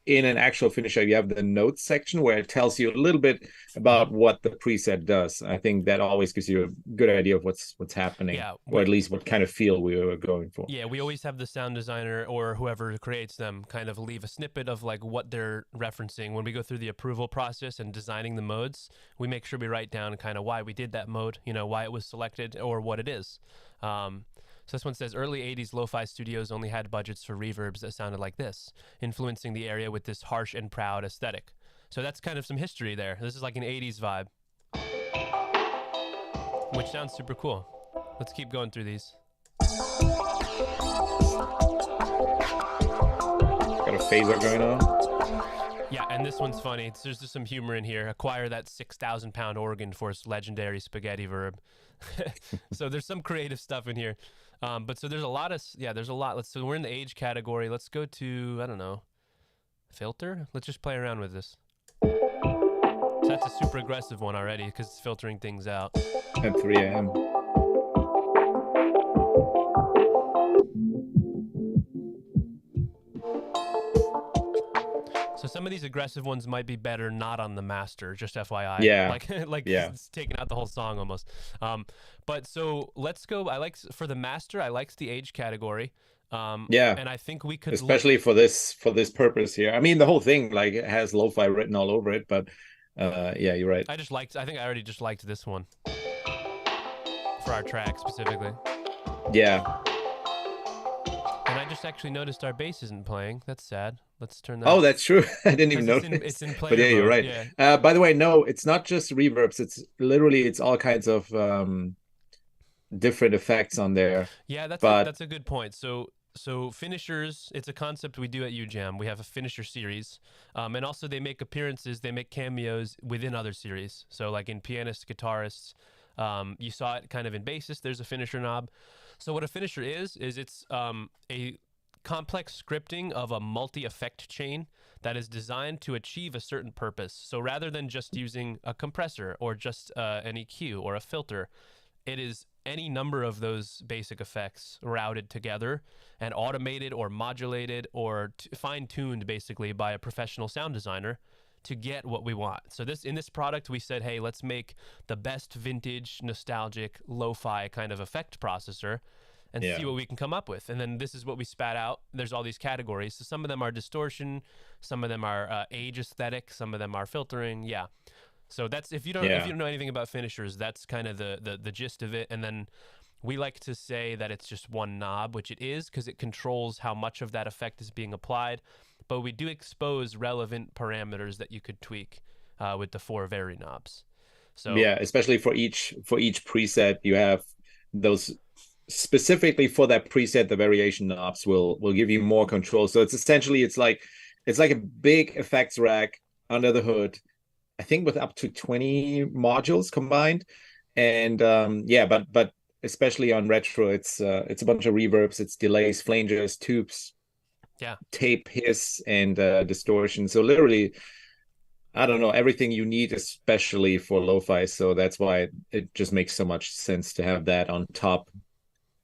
in an actual finisher, you have the notes section where it tells you a little bit about what the preset does. I think that always gives you a good idea of what's happening, or at least what kind of feel we were going for. Yeah, we always have the sound designer or whoever creates them kind of leave a snippet of like what they're referencing. When we go through the approval process and designing the modes, we make sure we write down kind of why we did that mode, you know, why it was selected or what it is. So this one says, early 80s lo-fi studios only had budgets for reverbs that sounded like this, influencing the area with this harsh and proud aesthetic. So that's kind of some history there. This is like an 80s vibe, which sounds super cool. Let's keep going through these. Got a phaser going on. Yeah, and this one's funny. There's just some humor in here. Acquire that 6,000-pound organ for its legendary spaghetti verb. So there's some creative stuff in here. But so there's a lot of, there's a lot. So we're in the age category. Let's go to, I don't know, filter? Let's just play around with this. So that's a super aggressive one already because it's filtering things out. At 3 a.m. So some of these aggressive ones might be better not on the master, just FYI. Yeah. It's taking out the whole song almost. But so let's go. For the master, I liked the age category. And I think we could, especially for this purpose here. I mean, the whole thing like it has lo-fi written all over it, but yeah, you're right. I think I already just liked this one for our track specifically. Yeah. And I just actually noticed our bass isn't playing. That's sad. Let's turn that. Oh, that's true. I didn't even notice. It's in player but yeah, you're right. Yeah. By the way, no, it's not just reverbs. It's literally all kinds of different effects on there. Yeah, that's a good point. So finishers, it's a concept we do at UJAM. We have a finisher series, and also they make appearances, they make cameos within other series. So like in pianists, guitarists, you saw it kind of in Bassist. There's a finisher knob. So what a finisher is it's a complex scripting of a multi-effect chain that is designed to achieve a certain purpose. So rather than just using a compressor or just an EQ or a filter, it is any number of those basic effects routed together and automated or modulated or fine-tuned basically by a professional sound designer to get what we want. So in this product, we said, hey, let's make the best vintage, nostalgic, lo-fi kind of effect processor and see what we can come up with. And then this is what we spat out. There's all these categories. So some of them are distortion, some of them are age aesthetic, some of them are filtering. Yeah. So that's if you don't know anything about finishers, that's kind of the gist of it. And then we like to say that it's just one knob, which it is because it controls how much of that effect is being applied. But we do expose relevant parameters that you could tweak with the 4 vary knobs. So yeah, especially for each preset, you have those specifically for that preset. The variation knobs will give you more control. So it's essentially it's like a big effects rack under the hood, I think with up to 20 modules combined. And but especially on retro, it's a bunch of reverbs, it's delays, flanges, tubes, tape, hiss, and distortion. So literally, I don't know, everything you need, especially for lo-fi. So that's why it just makes so much sense to have that on top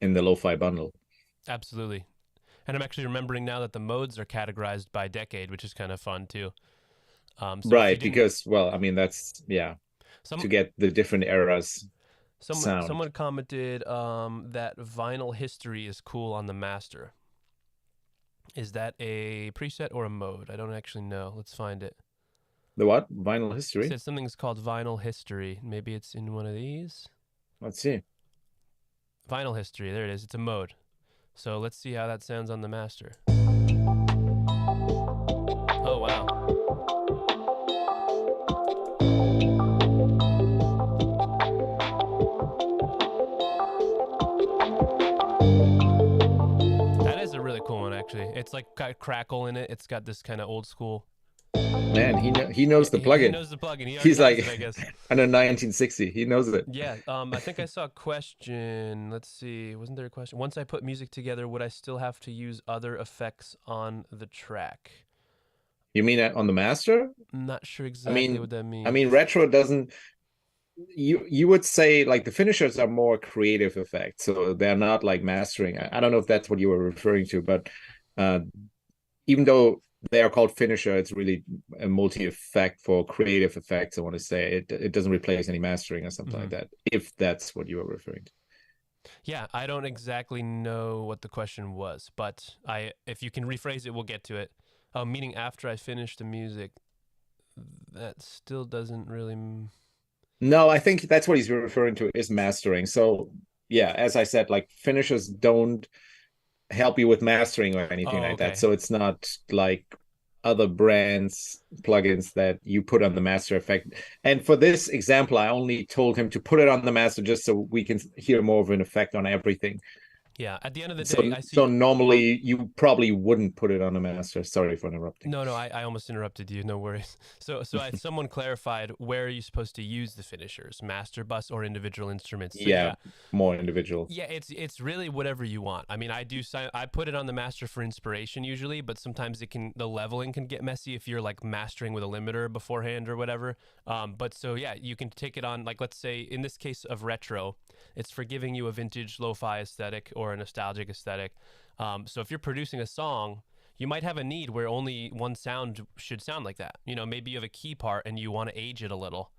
in the lo-fi bundle. Absolutely. And I'm actually remembering now that the modes are categorized by decade, which is kind of fun too. So right, because, well, I mean, that's, to get the different eras sound. Someone commented that vinyl history is cool on the master. Is that a preset or a mode? I don't actually know. Let's find it. The what? Vinyl history? It said something's called vinyl history. Maybe it's in one of these. Let's see. Vinyl history. There it is. It's a mode. So let's see how that sounds on the master. Oh, wow. That is a really cool one, actually. It's like got crackle in it. It's got this kind of old school. Man, he knows the plugin. He knows the plugin. He's like, it, I guess. under 1960. He knows it. Yeah. I think I saw a question. Let's see. Wasn't there a question? Once I put music together, would I still have to use other effects on the track? You mean on the master? I'm not sure exactly what that means. I mean, retro doesn't. You would say like the finishers are more creative effects, so they're not like mastering. I don't know if that's what you were referring to, but even though they are called finisher, it's really a multi-effect for creative effects. I want to say it doesn't replace any mastering or something like that, if that's what you were referring to. Yeah, I don't exactly know what the question was, but if you can rephrase it, we'll get to it. Meaning after I finish the music, that still doesn't really. No, I think that's what he's referring to is mastering. So yeah, as I said, like finishers don't help you with mastering or anything like that. So it's not like other brands plugins that you put on the master effect. And for this example, I only told him to put it on the master just so we can hear more of an effect on everything. Yeah, at the end of the day, I see. So normally you probably wouldn't put it on a master. Sorry for interrupting. No, I almost interrupted you. No worries. So someone clarified, where are you supposed to use the finishers, master bus or individual instruments? So more individual. Yeah, it's really whatever you want. I mean, I put it on the master for inspiration usually, but sometimes the leveling can get messy if you're like mastering with a limiter beforehand or whatever. But so yeah, you can take it on, like, let's say in this case of retro, it's for giving you a vintage lo-fi aesthetic or a nostalgic aesthetic. So if you're producing a song, you might have a need where only one sound should sound like that. You know, maybe you have a key part and you want to age it a little,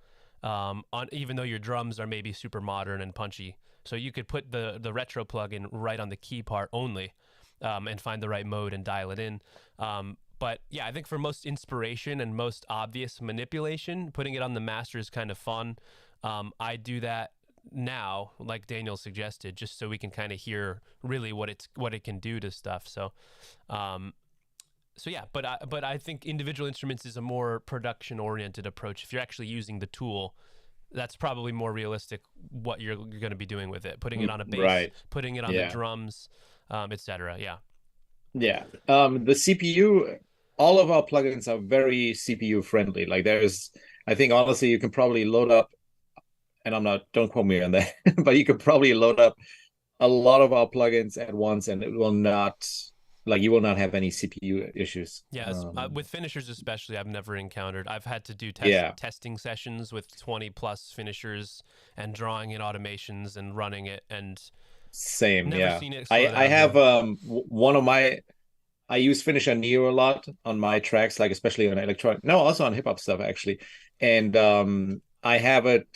even though your drums are maybe super modern and punchy. So you could put the retro plugin right on the key part only, and find the right mode and dial it in. But yeah, I think for most inspiration and most obvious manipulation, putting it on the master is kind of fun. I do that now, like Daniel suggested, just so we can kind of hear really what it can do to stuff. So yeah, but I think individual instruments is a more production oriented approach. If you're actually using the tool, that's probably more realistic what you're going to be doing with it, putting it on a bass, putting it on the drums, etc. The CPU, all of our plugins are very CPU friendly. Like I think honestly you can probably load up, and don't quote me on that, but you could probably load up a lot of our plugins at once and it will not like you will not have any CPU issues. Yeah, with finishers especially, I've never encountered. I've had to do Yeah, testing sessions with 20 plus finishers and drawing in automations and running it, and same. never Yeah, seen it slow I down. Yeah. have one of my I use Finisher Neo a lot on my tracks, like especially on electronic. No, also on hip hop stuff actually, and I have it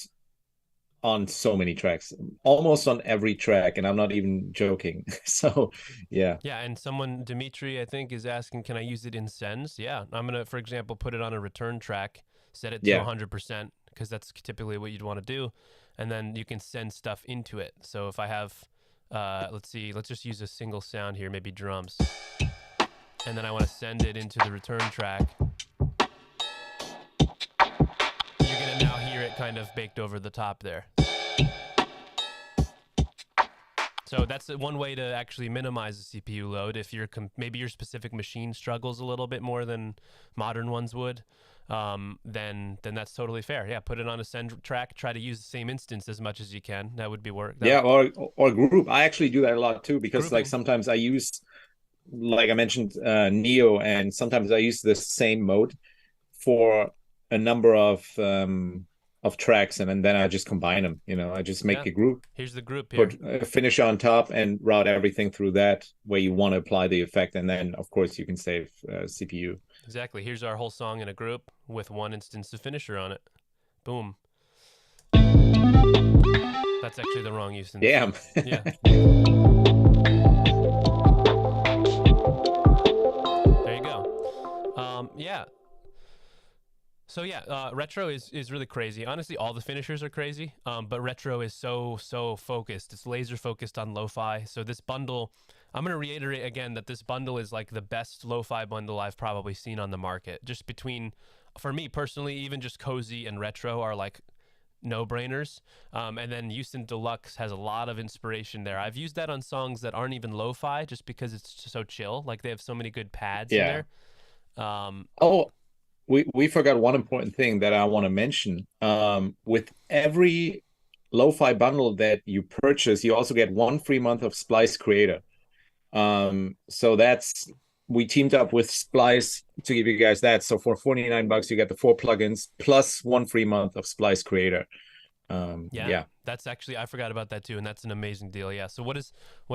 on so many tracks, almost on every track, and I'm not even joking. So, yeah, Yeah, and someone, Dimitri, I think, is asking, can I use it in sends? Yeah, I'm gonna, for example, put it on a return track, set it to yeah, 100% because that's typically what you'd want to do, and then you can send stuff into it. So if I have, let's see, let's just use a single sound here, maybe drums, and then I want to send it into the return track. You're gonna now hear it kind of baked over the top there. So that's one way to actually minimize the CPU load. If maybe your specific machine struggles a little bit more than modern ones would, then that's totally fair. Yeah, put it on a send track. Try to use the same instance as much as you can. That would be work. yeah, or group. I actually do that a lot too because like Grouping. sometimes I use, like I mentioned, Neo, and sometimes I use the same mode for a number of tracks, and then I just combine them. I just make Yeah. a group, Here's the group here. put a finisher on top, and route everything through that where you want to apply the effect, and then of course you can save CPU. Exactly. Here's our whole song in a group with one instance of finisher on it. Boom. That's actually the wrong instance. Damn. Yeah. There you go. Yeah. So yeah, retro is really crazy. Honestly, all the finishers are crazy, but retro is so focused. It's laser focused on lo-fi. So this bundle, I'm gonna reiterate again that this bundle is like the best lo-fi bundle I've probably seen on the market. Just for me personally, even just cozy and retro are like no-brainers. And then Usynth DELUXE has a lot of inspiration there. I've used that on songs that aren't even lo-fi just because it's so chill. Like they have so many good pads in Yeah. there. Oh, we forgot one important thing that I want to mention. With every lo-fi bundle that you purchase, you also get 1 free month of Splice Creator. So we teamed up with Splice to give you guys that. So for $49, you get the 4 plugins plus 1 free month of Splice Creator. Yeah. That's actually, I forgot about that too, and that's an amazing deal. Yeah. So what is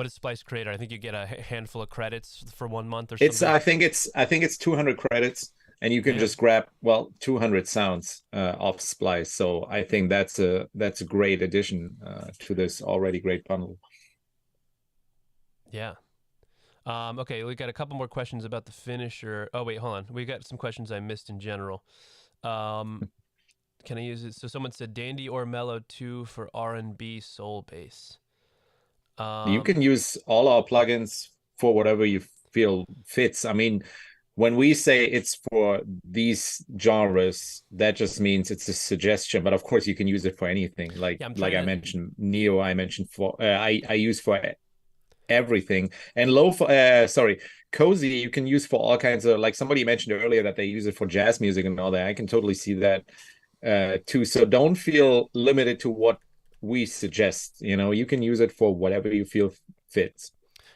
Splice Creator? I think you get a handful of credits for 1 month or something. I think it's 200 credits, and you can just grab 200 sounds off Splice. So I think that's a great addition to this already great bundle. Yeah. Okay, we got a couple more questions about the finisher. Oh wait, hold on. We got some questions I missed in general. Can I use it? So someone said Dandy or Mellow 2 for R&B soul bass. You can use all our plugins for whatever you feel fits. I mean, when we say it's for these genres, that just means it's a suggestion. But of course, you can use it for anything. Like I mentioned, Neo. I mentioned I use for everything. And Cozy, you can use for all kinds of, like somebody mentioned earlier that they use it for jazz music and all that. I can totally see that too. So don't feel limited to what we suggest. You can use it for whatever you feel fits.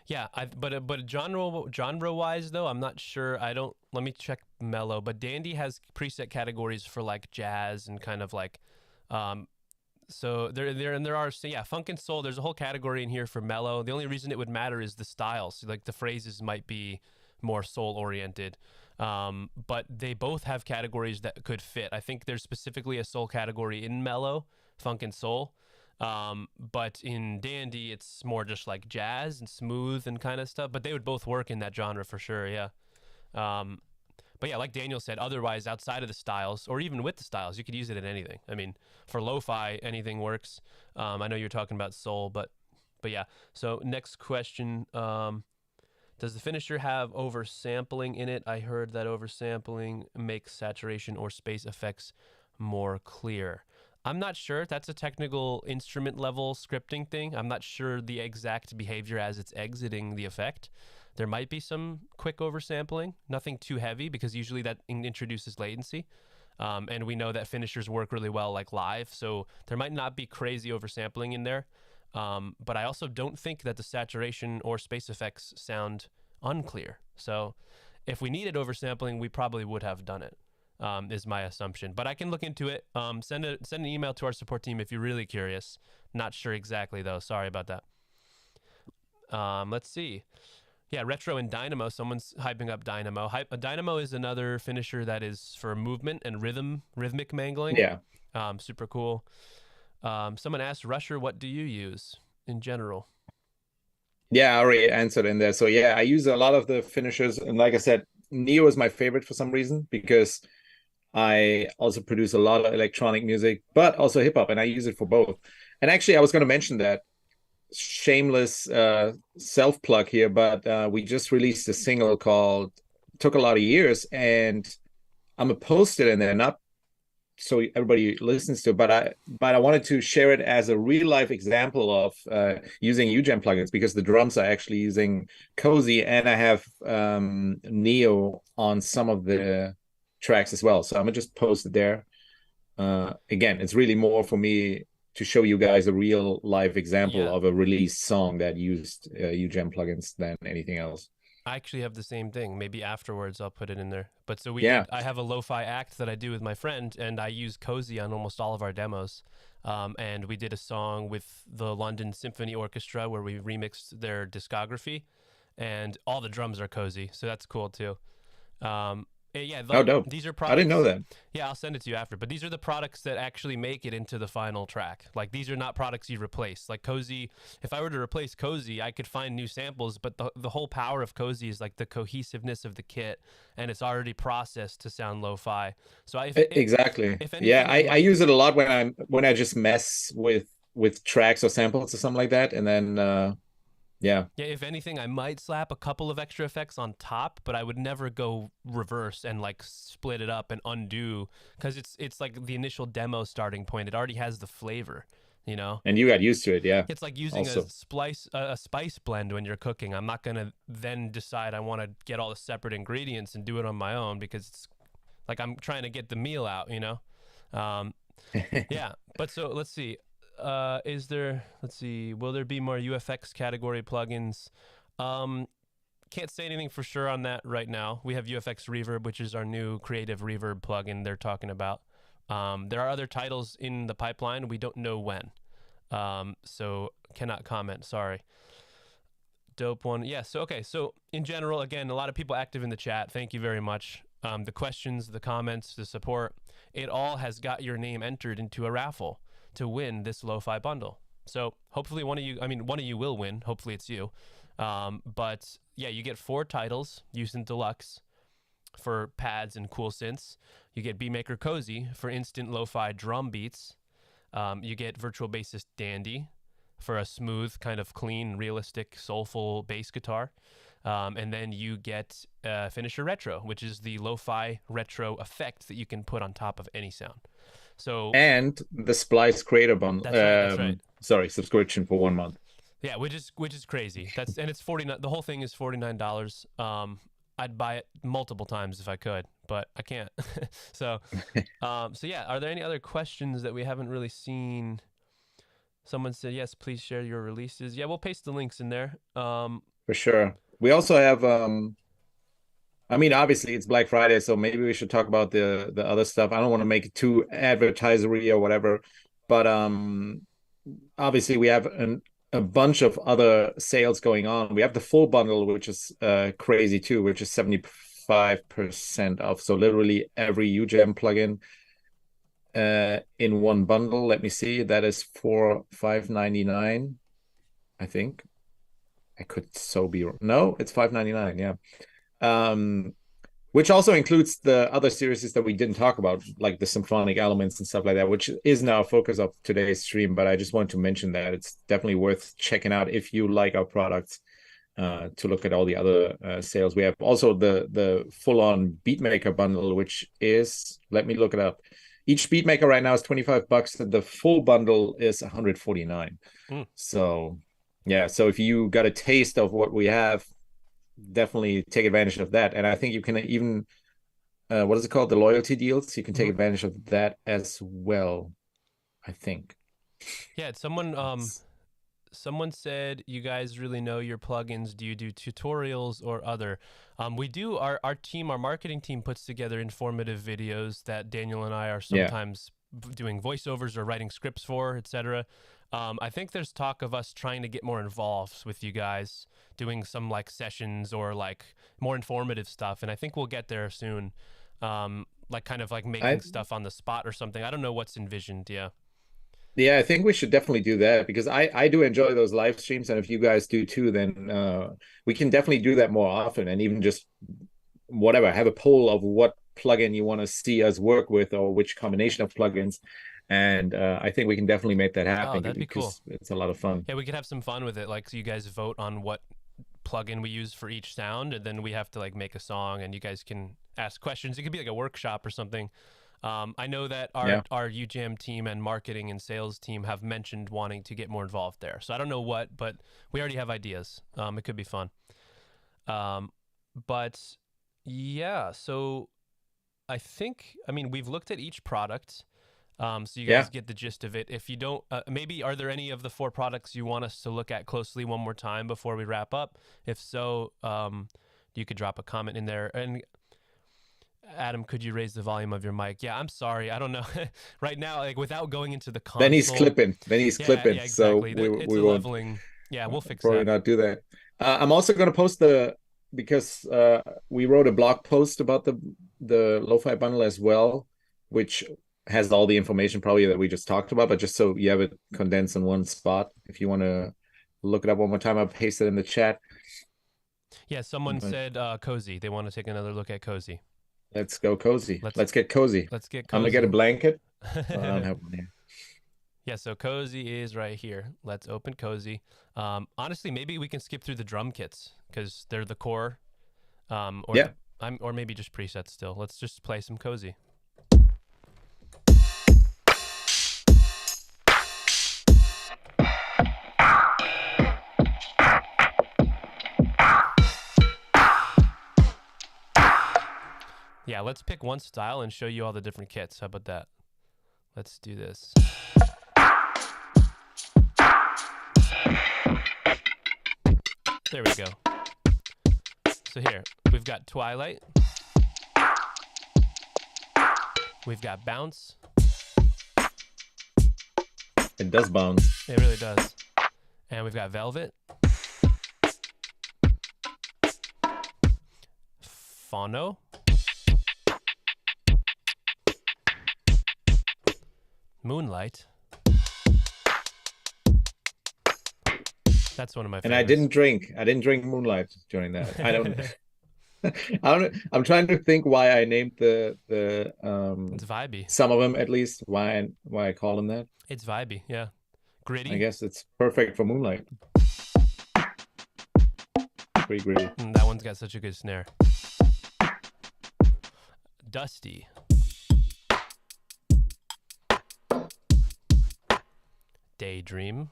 Yeah, but genre wise though, I'm not sure. Let me check Mellow, but Dandy has preset categories for like jazz and kind of like so there are funk and soul. There's a whole category in here for Mellow. The only reason it would matter is the styles. Like the phrases might be more soul oriented. But they both have categories that could fit. I think there's specifically a soul category in Mellow, funk and soul. But in Dandy, it's more just like jazz and smooth and kind of stuff. But they would both work in that genre for sure, yeah. But yeah, like Daniel said, otherwise, outside of the styles, or even with the styles, you could use it in anything. I mean, for lo-fi, anything works. I know you're talking about soul, but yeah. So next question, does the finisher have oversampling in it? I heard that oversampling makes saturation or space effects more clear. I'm not sure. That's a technical instrument level scripting thing. I'm not sure the exact behavior as it's exiting the effect. There might be some quick oversampling, nothing too heavy because usually that introduces latency. And we know that finishers work really well like live, so there might not be crazy oversampling in there. But I also don't think that the saturation or space effects sound unclear. So if we needed oversampling, we probably would have done it. Is my assumption, but I can look into it. Send an email to our support team if you're really curious. Not sure exactly though. Sorry about that. Let's see. Yeah, Retro and Dynamo. Someone's hyping up Dynamo. Dynamo is another finisher that is for movement and rhythmic mangling. Yeah. Super cool. Someone asked, Rusher, what do you use in general? Yeah, I already answered in there. So yeah, I use a lot of the finishers, and like I said, Neo is my favorite for some reason because I also produce a lot of electronic music, but also hip hop, and I use it for both. And actually, I was going to mention that shameless self plug here, but we just released a single called "Took a Lot of Years," and I'm gonna post it in there, not so everybody listens to it, but I wanted to share it as a real life example of using UGEM plugins because the drums are actually using COZY, and I have Neo on some of the tracks as well. So I'm gonna just post it there. Again, it's really more for me to show you guys a real live example of a released song that used UGEM plugins than anything else. I actually have the same thing. Maybe afterwards I'll put it in there. But so I have a lo-fi act that I do with my friend, and I use COZY on almost all of our demos. And we did a song with the London Symphony Orchestra where we remixed their discography, and all the drums are COZY, so that's cool too. Yeah, dope. These are products. I didn't know that. Yeah, I'll send it to you after. But these are the products that actually make it into the final track. Like, these are not products you replace. Like COZY, if I were to replace COZY, I could find new samples, but the whole power of COZY is like the cohesiveness of the kit, and it's already processed to sound lo-fi. So exactly. If anything, I use it a lot when I just mess with tracks or samples or something like that, and then yeah, if anything, I might slap a couple of extra effects on top, but I would never go reverse and like split it up and undo, because it's like the initial demo starting point. It already has the flavor, you know. And you got used to it, yeah. It's like using a spice blend when you're cooking. I'm not gonna then decide I want to get all the separate ingredients and do it on my own, because it's like I'm trying to get the meal out, you know. Yeah, but so let's see. Let's see, will there be more UFX category plugins? Can't say anything for sure on that right now. We have UFX Reverb, which is our new creative reverb plugin they're talking about. There are other titles in the pipeline. We don't know when. So cannot comment, sorry. Dope one. Yeah, so okay, so in general, again, a lot of people active in the chat. Thank you very much. The questions, the comments, the support, it all has got your name entered into a raffle to win this lo-fi bundle. So hopefully one of you will win. Hopefully it's you. But yeah, you get 4 titles, Usynth DELUXE for pads and cool synths. You get Beatmaker COZY for instant lo-fi drum beats. You get Virtual Bassist Dandy for a smooth, kind of clean, realistic, soulful bass guitar. And then you get Finisher Retro, which is the lo-fi retro effect that you can put on top of any sound. So, and the Splice Creator Bundle. That's right. Sorry, subscription for 1 month. Yeah, which is crazy. And it's $49. The whole thing is $49. I'd buy it multiple times if I could, but I can't. So yeah. Are there any other questions that we haven't really seen? Someone said yes. Please share your releases. Yeah, we'll paste the links in there. For sure. We also have I mean, obviously it's Black Friday, so maybe we should talk about the other stuff. I don't want to make it too advertisery or whatever, but obviously we have a bunch of other sales going on. We have the full bundle, which is crazy too, which is 75% off. So literally every UGEM plugin in one bundle. Let me see. That is for $5.99, I think. I could so be wrong. No, it's $5.99. Yeah. Which also includes the other series that we didn't talk about, like the symphonic elements and stuff like that, which is now a focus of today's stream. But I just want to mention that it's definitely worth checking out if you like our products, to look at all the other sales. We have also the full-on Beatmaker bundle, which is, let me look it up. Each Beatmaker right now is $25. The full bundle is $149. So yeah, so if you got a taste of what we have, definitely take advantage of that. And I think you can even what is it called, the loyalty deals, you can take advantage of that as well, I think. Yeah, someone Someone said you guys really know your plugins. Do you do tutorials or other? We do. Our team, our marketing team, puts together informative videos that Daniel and I are Yeah. sometimes doing voiceovers or writing scripts for, etc. I think there's talk of us trying to get more involved with you guys, doing some like sessions or like more informative stuff, and I think we'll get there soon. Like kind of like I making stuff on the spot or something. I don't know what's envisioned. Yeah. Yeah, I think we should definitely do that because I do enjoy those live streams, and if you guys do too, then we can definitely do that more often, and even just whatever, have a poll of what plugin you want to see us work with or which combination of plugins, and I think we can definitely make that Oh, happen that'd be cool. because it's a lot of fun. Yeah, we could have some fun with it. Like, so you guys vote on what plugin we use for each sound, and then we have to like make a song, and you guys can ask questions. It could be like a workshop or something. I know that Yeah. our UJAM team and marketing and sales team have mentioned wanting to get more involved there. So I don't know what, but we already have ideas. It could be fun. But yeah, so I mean, we've looked at each product. So you guys Yeah. get the gist of it. If you don't, maybe are there any of the 4 products you want us to look at closely one more time before we wrap up? If so, you could drop a comment in there. And Adam, could you raise the volume of your mic? Yeah, I'm sorry. I don't know. Right now, like without going into the Then he's console. clipping. Then he's Yeah, clipping. yeah, So exactly. It's we a won't leveling. Yeah, we'll fix probably that. not do that. I'm also going to post because we wrote a blog post about the lo-fi bundle as well, which has all the information probably that we just talked about, but just so you have it condensed in one spot. If you want to look it up one more time, I'll paste it in the chat. Yeah, someone said cozy. They want to take another look at cozy. Let's go cozy. Let's Let's get cozy. get I'm gonna cozy. get a blanket. I don't have one here. Yeah, so cozy is right here. Let's open cozy. Honestly, maybe we can skip through the drum kits because they're the core. Or Yeah. or maybe just presets still. Let's just play some cozy. Yeah, let's pick one style and show you all the different kits. How about that? Let's do this. There we go. So here, we've got Twilight. We've got Bounce. It does bounce. It really does. And we've got Velvet. Phono. Moonlight. That's one of my favorites. And I didn't drink Moonlight during that. I don't I'm trying to think why I named the It's vibey. some of them at least, why I call them that. It's vibey, yeah. Gritty. I guess it's perfect for Moonlight. Pretty gritty. That one's got such a good snare. Dusty. Daydream.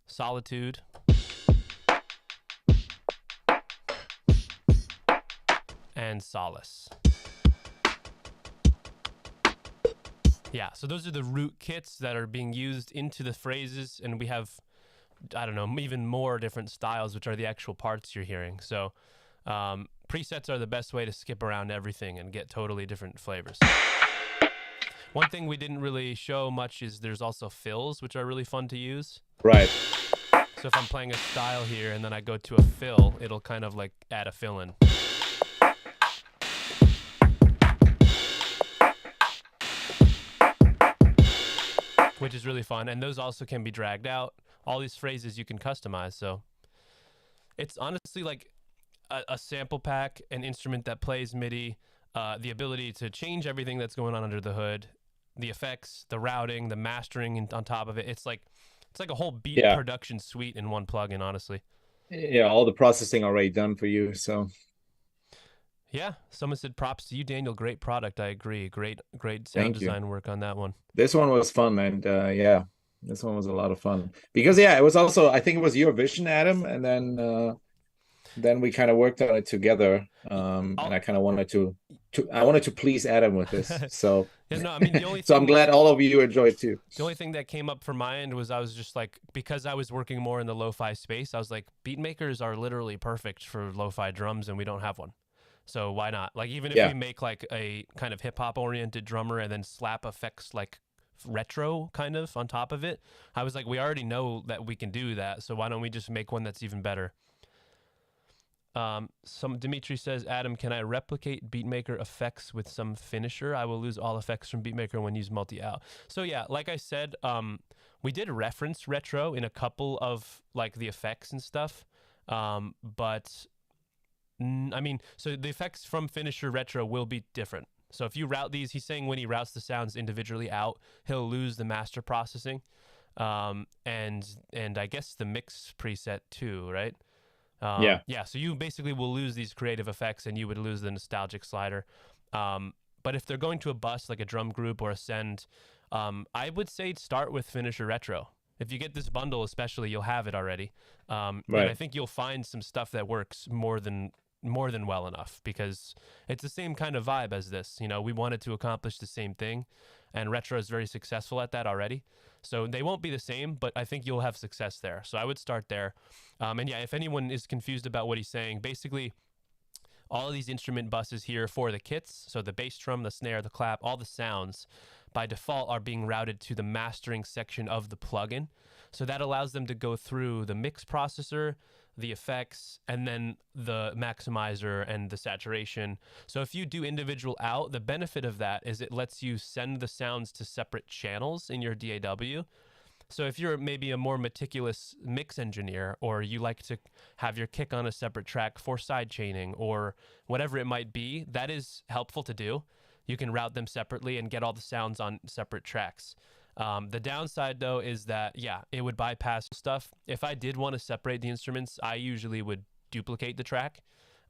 Solitude. And Solace. Yeah, so those are the root kits that are being used into the phrases, and we have, I don't know, even more different styles, which are the actual parts you're hearing. So presets are the best way to skip around everything and get totally different flavors. One thing we didn't really show much is there's also fills, which are really fun to use. Right. So if I'm playing a style here and then I go to a fill, it'll kind of like add a fill in. Which is really fun. And those also can be dragged out. All these phrases you can customize. So it's honestly like a sample pack, an instrument that plays MIDI, the ability to change everything that's going on under the hood, the effects, the routing, the mastering on top of it. It's like a whole beat production suite in one plugin, honestly. Yeah, all the processing already done for you. So yeah, someone said props to you, Daniel. Great product. I agree. Great sound design work on that one. This one was fun, and yeah, this one was a lot of fun because it was also, I think it was your vision, Adam, and then then we kind of worked on it together, and I'll, I kind of wanted to please Adam with this. So, yeah, no, I mean so I'm glad all of you enjoyed too. the only thing that came up from my end was I was just like, because I was working more in the lo-fi space, I was like, beat makers are literally perfect for lo-fi drums, and we don't have one. So why not? Like, even if we make like a kind of hip hop oriented drummer and then slap effects like retro kind of on top of it, I was like, we already know that we can do that. So why don't we just make one that's even better? Some Dimitri says, Adam, can I replicate Beatmaker effects with some finisher? I will lose all effects from Beatmaker when used multi-out. So yeah, like I said, we did reference retro in a couple of like the effects and stuff, but I mean, so the effects from finisher retro will be different. So if you route these, he's saying when he routes the sounds individually out, he'll lose the master processing, and I guess the mix preset too, right? Yeah, so you basically will lose these creative effects, and you would lose the nostalgic slider. But if they're going to a bus like a drum group or a send, I would say start with finisher retro. If you get this bundle especially, you'll have it already. And I think you'll find some stuff that works more than well enough, because it's the same kind of vibe as this. You know, we wanted to accomplish the same thing, and retro is very successful at that already. So they won't be the same, but I think you'll have success there. So I would start there. And yeah, if anyone is confused about what he's saying, basically all of these instrument buses here for the kits, so the bass drum, the snare, the clap, all the sounds by default are being routed to the mastering section of the plugin. So that allows them to go through the mix processor, the effects, and then the maximizer and the saturation. So if you do individual out, the benefit of that is it lets you send the sounds to separate channels in your DAW. So if you're maybe a more meticulous mix engineer, or you like to have your kick on a separate track for side chaining or whatever it might be, that is helpful to do. You can route them separately and get all the sounds on separate tracks. The downside, though, is that, yeah, it would bypass stuff. If I did want to separate the instruments, I usually would duplicate the track.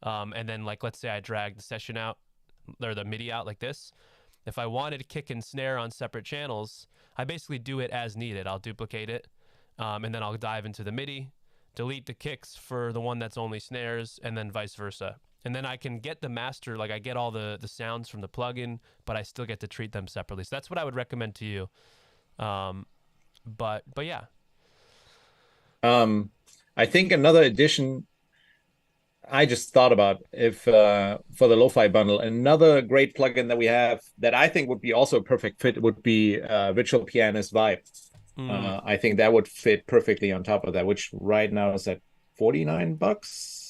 And then, like, let's say I drag the session out, or the MIDI out like this. If I wanted kick and snare on separate channels, I basically do it as needed. I'll duplicate it, and then I'll dive into the MIDI, delete the kicks for the one that's only snares, and then vice versa. And then I can get the master, like I get all the sounds from the plugin, but I still get to treat them separately. So that's what I would recommend to you. But yeah. I think another addition I just thought about, if for the lo-fi bundle, another great plugin that we have that I think would be also a perfect fit would be Virtual Pianist Vibe. I think that would fit perfectly on top of that, which right now is at $49.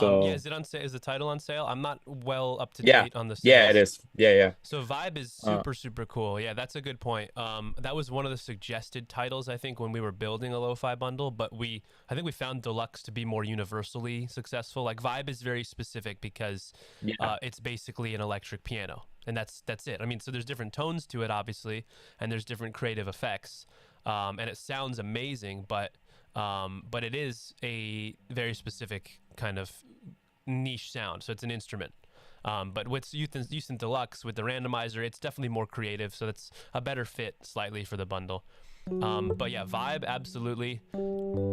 So yeah, is it on sale? Is the title on sale? I'm not well up to yeah, date on the sales. yeah, it is. Yeah. So Vibe is super cool. Yeah, that's a good point. That was one of the suggested titles, I think, when we were building a lo-fi bundle, but I think we found Deluxe to be more universally successful. Like Vibe is very specific because it's basically an electric piano, and that's it. I mean, so there's different tones to it, obviously, and there's different creative effects, and it sounds amazing, but it is a very specific kind of niche sound. So it's an instrument. But with Usynth DELUXE, with the randomizer, it's definitely more creative. So that's a better fit slightly for the bundle. But yeah, Vibe, absolutely.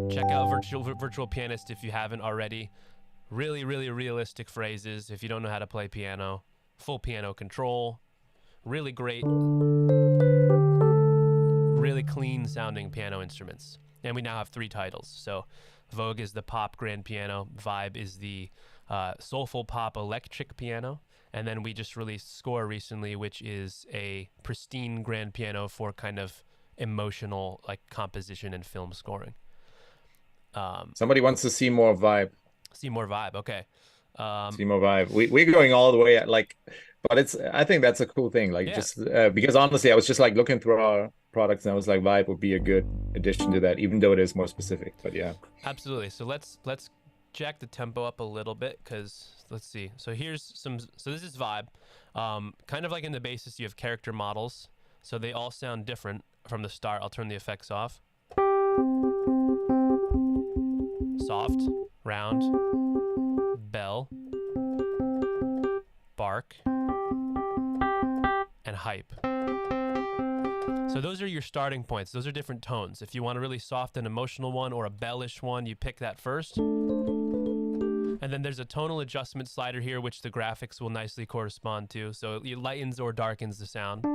Check out Virtual Pianist if you haven't already. Really, really realistic phrases if you don't know how to play piano. Full piano control. Really great, really clean sounding piano instruments. And we now have 3 titles. So Vogue is the pop grand piano. Vibe is the soulful pop electric piano. And then we just released Score recently, which is a pristine grand piano for kind of emotional, like, composition and film scoring. Somebody wants to see more Vibe. See more Vibe. Okay. See more Vibe. We're going all the way at, like, but I think that's a cool thing. Like, just because honestly, I was just like looking through our products and I was like, Vibe would be a good addition to that, even though it is more specific. But yeah, absolutely. So let's jack the tempo up a little bit, because let's see. So here's some. So this is Vibe. Kind of like in the Bassist, you have character models, so they all sound different from the start. I'll turn the effects off. Soft, round, bell, bark, and hype. So those are your starting points. Those are different tones. If you want a really soft and emotional one or a bellish one, you pick that first. And then there's a tonal adjustment slider here, which the graphics will nicely correspond to. So it lightens or darkens the sound.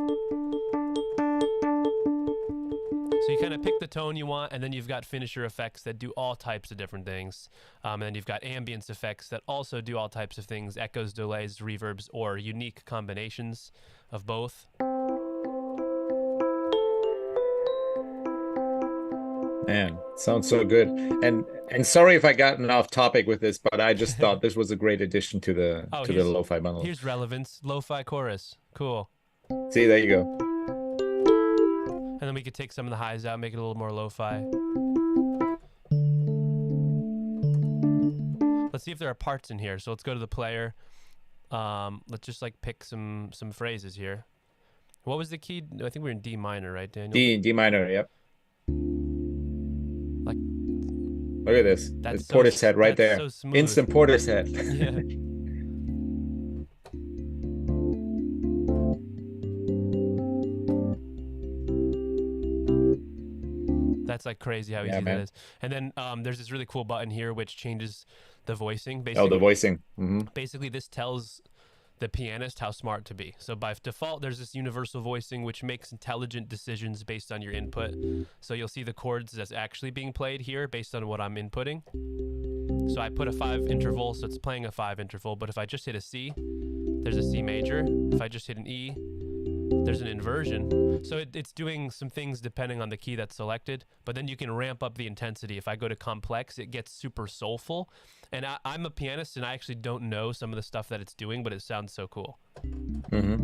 So you kind of pick the tone you want, and then you've got finisher effects that do all types of different things. And then you've got ambience effects that also do all types of things, echoes, delays, reverbs, or unique combinations of both. Man, sounds so good. And sorry if I gotten off topic with this, but I just thought this was a great addition to the lo-fi bundle. Here's relevance, lo-fi chorus. Cool. See, there you go. And then we could take some of the highs out, make it a little more lo-fi. Let's see if there are parts in here. So let's go to the player. Let's just like pick some phrases here. What was the key? I think we're in D minor, right, Daniel? D minor, yep. Like, look at this. That's so, Portishead right there. So smooth. Instant Portishead. Yeah. That's like crazy how easy that is. And then there's this really cool button here which changes the voicing. Basically, oh, the voicing. Mm-hmm. Basically, this tells the pianist how smart to be. So by default, there's this universal voicing which makes intelligent decisions based on your input. So you'll see the chords that's actually being played here based on what I'm inputting. So I put a 5 interval, so it's playing a 5 interval. But if I just hit a C, there's a C major. If I just hit an E, there's an inversion. So it's doing some things depending on the key that's selected, but then you can ramp up the intensity. If I go to complex, it gets super soulful. And I'm a pianist, and I actually don't know some of the stuff that it's doing, but it sounds so cool. Mm-hmm.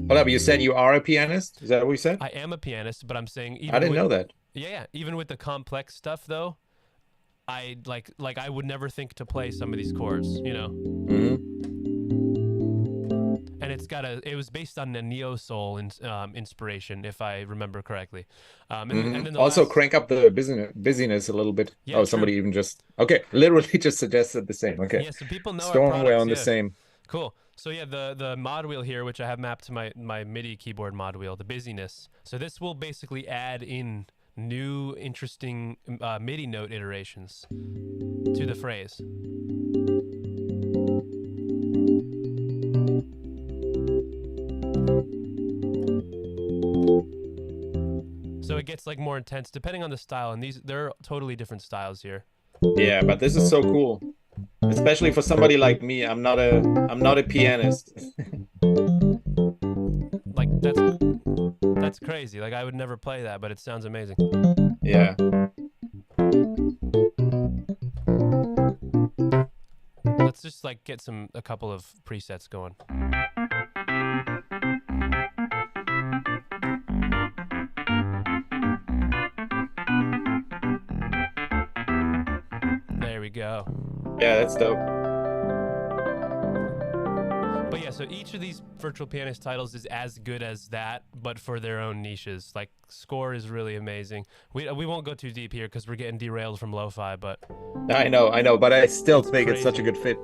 Hold up, you said you are a pianist? Is that what you said? I am a pianist, but I'm saying even I didn't know that. Yeah, even with the complex stuff though, I like I would never think to play some of these chords, you know. Mm-hmm. And it was based on a neo soul inspiration, if I remember correctly. And then also crank up the busyness a little bit. Yeah, somebody even just literally just suggested the same. Okay. Yeah, so people know Stormware on the same. Cool. So yeah, the mod wheel here, which I have mapped to my MIDI keyboard mod wheel, the busyness. So this will basically add in new interesting MIDI note iterations to the phrase. So it gets like more intense depending on the style, and there are totally different styles here. Yeah, but this is so cool, especially for somebody like me. I'm not a pianist. Like that's crazy. Like I would never play that, but it sounds amazing. Yeah. Let's just like get a couple of presets going. There we go. Yeah, that's dope. But yeah, so each of these virtual pianist titles is as good as that, but for their own niches. Like Score is really amazing. We won't go too deep here because we're getting derailed from lo-fi, but I know, but I still think it's such a good fit.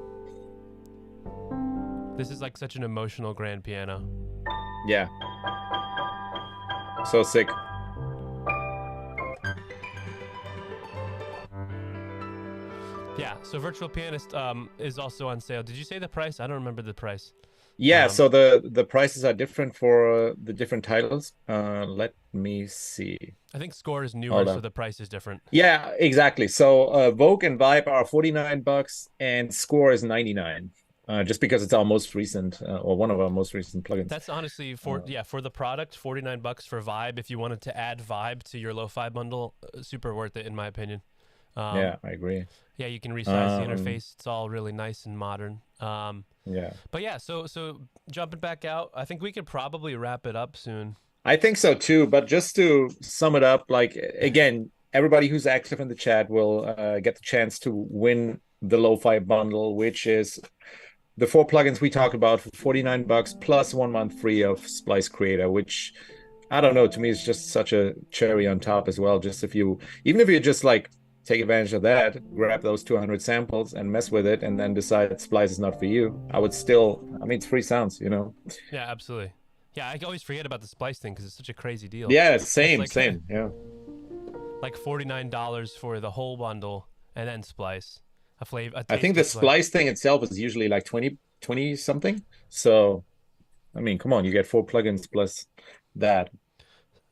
This is like such an emotional grand piano. Yeah. So sick. Yeah, so Virtual Pianist is also on sale. Did you say the price? I don't remember the price. Yeah, so the prices are different for the different titles. Let me see. I think Score is newer, so the price is different. Yeah, exactly. So Vogue and Vibe are $49 and Score is $99. Just because it's our most recent or one of our most recent plugins. That's honestly for the product, $49 for Vibe. If you wanted to add Vibe to your lo-fi bundle, super worth it in my opinion. Yeah, I agree. Yeah, you can resize the interface. It's all really nice and modern. Yeah. But yeah, so jumping back out, I think we could probably wrap it up soon. I think so too. But just to sum it up, like again, everybody who's active in the chat will get the chance to win the lo-fi bundle, which is the 4 plugins we talked about for $49 plus 1 month free of Splice Creator, which I don't know, to me is just such a cherry on top as well. Just even if you just like take advantage of that, grab those 200 samples and mess with it, and then decide Splice is not for you, I would still, I mean, it's free sounds, you know? Yeah, absolutely. Yeah, I always forget about the Splice thing because it's such a crazy deal. Yeah, same. Yeah. like $49 for the whole bundle and then splice a I think taste the of splice. splice thing itself is usually like 20 something. So, I mean, come on, you get 4 plugins plus that.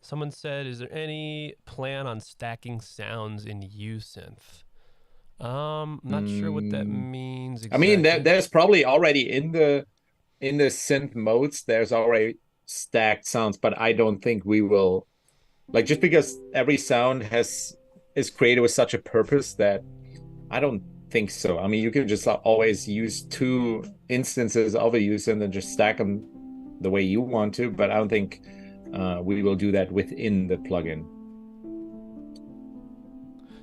Someone said, "Is there any plan on stacking sounds in Usynth?" Not sure what that Mm, means I mean, exactly. there's probably already in the synth modes, there's already stacked sounds, but I don't think we will like just because every sound has is created with such a purpose that I don't think so. I mean, you can just always use 2 instances of a user and then just stack them the way you want to, but I don't think we will do that within the plugin.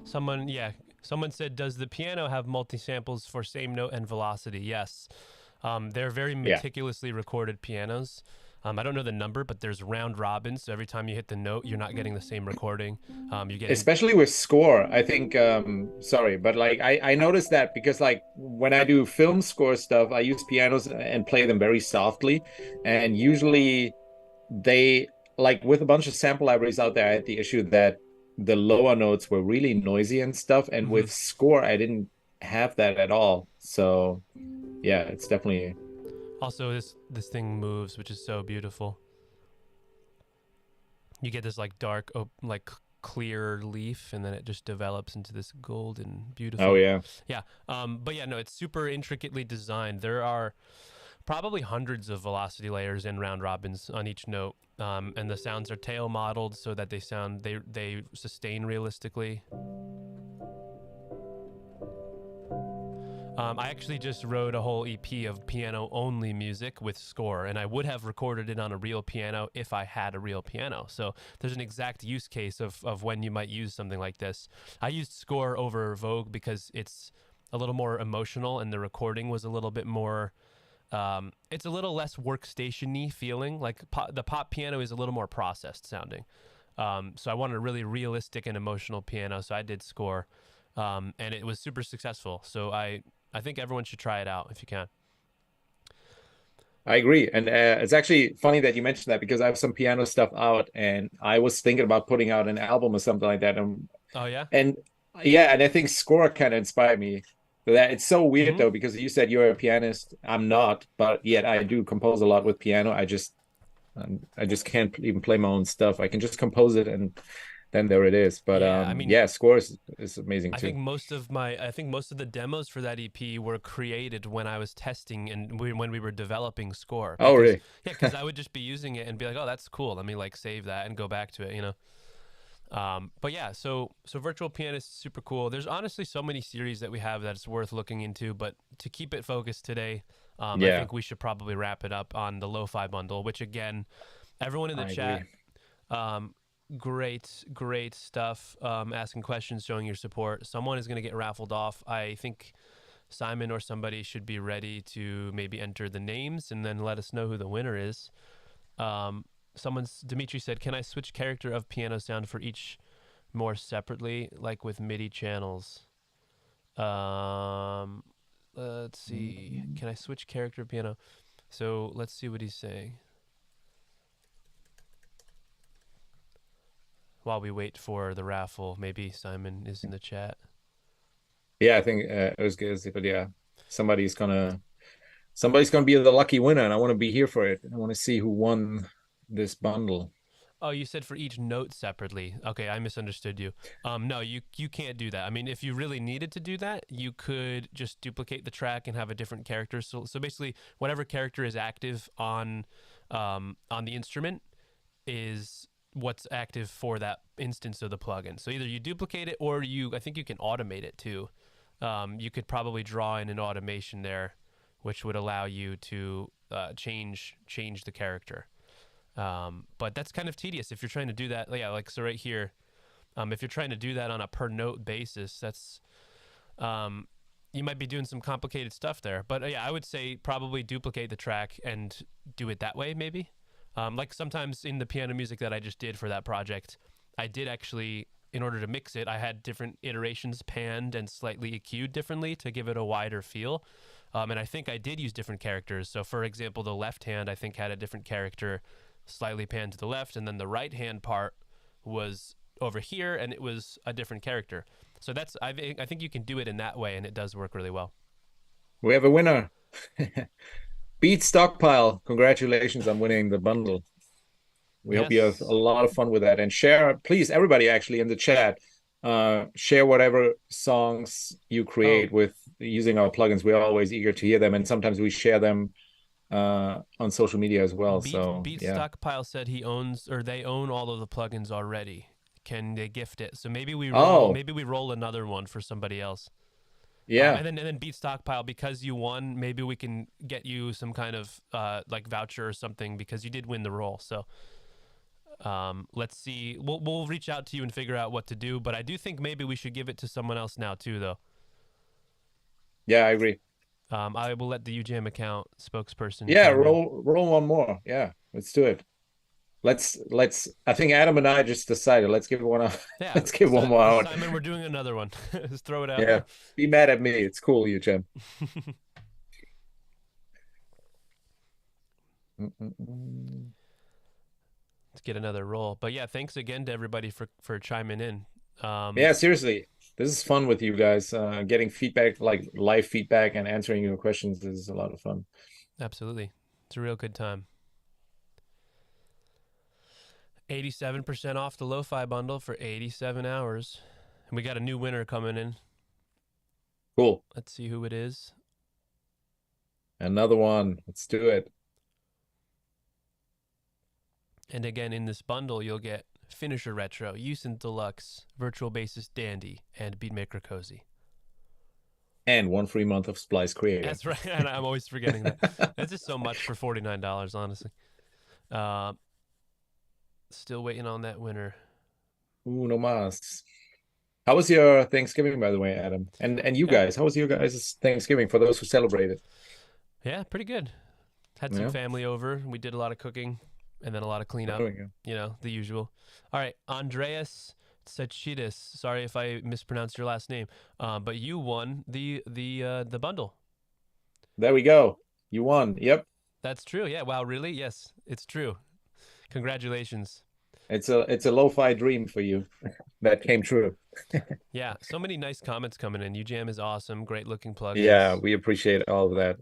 Someone said, "Does the piano have multi-samples for same note and velocity?" Yes. They're very Yeah. meticulously recorded pianos. I don't know the number, but there's round robin, so every time you hit the note, you're not getting the same recording. You're getting. Especially with score, I think sorry, but like I noticed that because like when I do film score stuff, I use pianos and play them very softly, and usually they like with a bunch of sample libraries out there, I had the issue that the lower notes were really noisy and stuff, and Mm-hmm. with score I didn't have that at all. So yeah, it's definitely. Also, this thing moves, which is so beautiful. You get this like dark, like clear leaf, and then it just develops into this golden, Oh beautiful. yeah. Yeah. But yeah, no, it's super intricately designed. There are probably hundreds of velocity layers and round robins on each note, and the sounds are tail modeled so that they sustain realistically. I actually just wrote a whole EP of piano only music with score, and I would have recorded it on a real piano if I had a real piano. So there's an exact use case of when you might use something like this. I used score over Vogue because it's a little more emotional, and the recording was a little bit more. It's a little less workstation-y feeling. Like the pop piano is a little more processed sounding. So I wanted a really realistic and emotional piano, so I did score, and it was super successful. So I think everyone should try it out if you can. I agree. And it's actually funny that you mentioned that because I have some piano stuff out and I was thinking about putting out an album or something like that. Oh yeah. And yeah, and I think score kind of inspired me for that. It's so weird Mm-hmm. though, because you said you're a pianist. I'm not, but yet I do compose a lot with piano. I just can't even play my own stuff. I can just compose it and then there it is. But Yeah, I mean, yeah, score is amazing too. I think most of the demos for that EP were created when I was testing and when we were developing score. Oh, really? Because I would just be using it and be like, oh, that's cool. Let me like save that and go back to it. But yeah, so virtual pianist is super cool. There's honestly so many series that we have that it's worth looking into. But to keep it focused today, I Yeah, think we should probably wrap it up on the Lo-Fi bundle, which again, everyone in the I chat, agree. um, great stuff. Asking questions, showing your support. Someone is going to get raffled off. I think Simon or somebody should be ready to maybe enter the names and then let us know who the winner is. Dimitri said, "Can I switch character of piano sound for each more separately, like with MIDI channels?" Um, let's see. Can I switch character of piano? So let's see what he's saying. While we wait for the raffle, maybe Simon is in the chat. Yeah, I think it was good, but yeah, somebody's gonna somebody's gonna be the lucky winner, and I want to be here for it. I want to see who won this bundle. Oh, you said for each note separately. Okay, I misunderstood you. No, you can't do that. I mean, if you really needed to do that, you could just duplicate the track and have a different character. So basically, whatever character is active on the instrument is what's active for that instance of the plugin. So either you duplicate it or I think you can automate it too. You could probably draw in an automation there, which would allow you to change the character. But that's kind of tedious if you're trying to do that. Yeah, like so right here, if you're trying to do that on a per note basis, that's you might be doing some complicated stuff there. But yeah, I would say probably duplicate the track and do it that way, maybe. Like sometimes in the piano music that I just did for that project, I did actually, in order to mix it, I had different iterations panned and slightly EQ'd differently to give it a wider feel. And I think I did use different characters. So for example, the left hand I think had a different character slightly panned to the left, and then the right hand part was over here and it was a different character. So that's I think you can do it in that way, and it does work really well. We have a winner. Beat Stockpile. Congratulations on winning the bundle. We hope you have a Yes. lot of fun with that. And share, please, everybody actually in the chat, share whatever songs you Oh, create with using our plugins. We're always eager to hear them. And sometimes we share them on social media as well. So Beat yeah. Stockpile said he owns, or they own all of the plugins already. Can they gift it? So Oh, maybe we roll another one for somebody else. yeah. And then Beat Stockpile, because you won, maybe we can get you some kind of like voucher or something because you did win the roll. So let's see. We'll reach out to you and figure out what to do. But I do think maybe we should give it to someone else now too, though. Yeah, I agree. I will let the UJM account spokesperson Yeah, chime in. roll one more. Yeah, let's do it. Let's I think Adam and I just decided let's give one out. Yeah, Let's give one more out. Simon, we're doing another one. Just throw it out Yeah. there. Be mad at me. It's cool, you Jim. Let's get another roll. But yeah, thanks again to everybody for chiming in. Yeah, seriously. This is fun with you guys. Getting feedback, like live feedback and answering your questions is a lot of fun. Absolutely. It's a real good time. 87% off the LoFi bundle for 87 hours. And we got a new winner coming in. Cool. Let's see who it is. Another one. Let's do it. And again, in this bundle, you'll get Finisher Retro, Usynth DELUXE, Virtual Bassist Dandy, and Beatmaker COZY. And 1 free month of Splice Creator. That's right. And I'm always forgetting that. That's just so much for $49, honestly. Still waiting on that winner. Ooh, no mas. How was your Thanksgiving, by the way, Adam? And you guys, how was your guys' Thanksgiving for those who celebrated? Yeah, pretty good. Had some family over. We did a lot of cooking and then a lot of cleanup. You know, the usual. All right, Andreas Tsachidis. Sorry if I mispronounced your last name, but you won the bundle. There we go. You won. Yep. That's true. Yeah. Wow. Really? Yes, it's true. Congratulations. It's a lo-fi dream for you that came true. Yeah, so many nice comments coming in. UJam is awesome. Great looking plugins. Yeah, we appreciate all of that.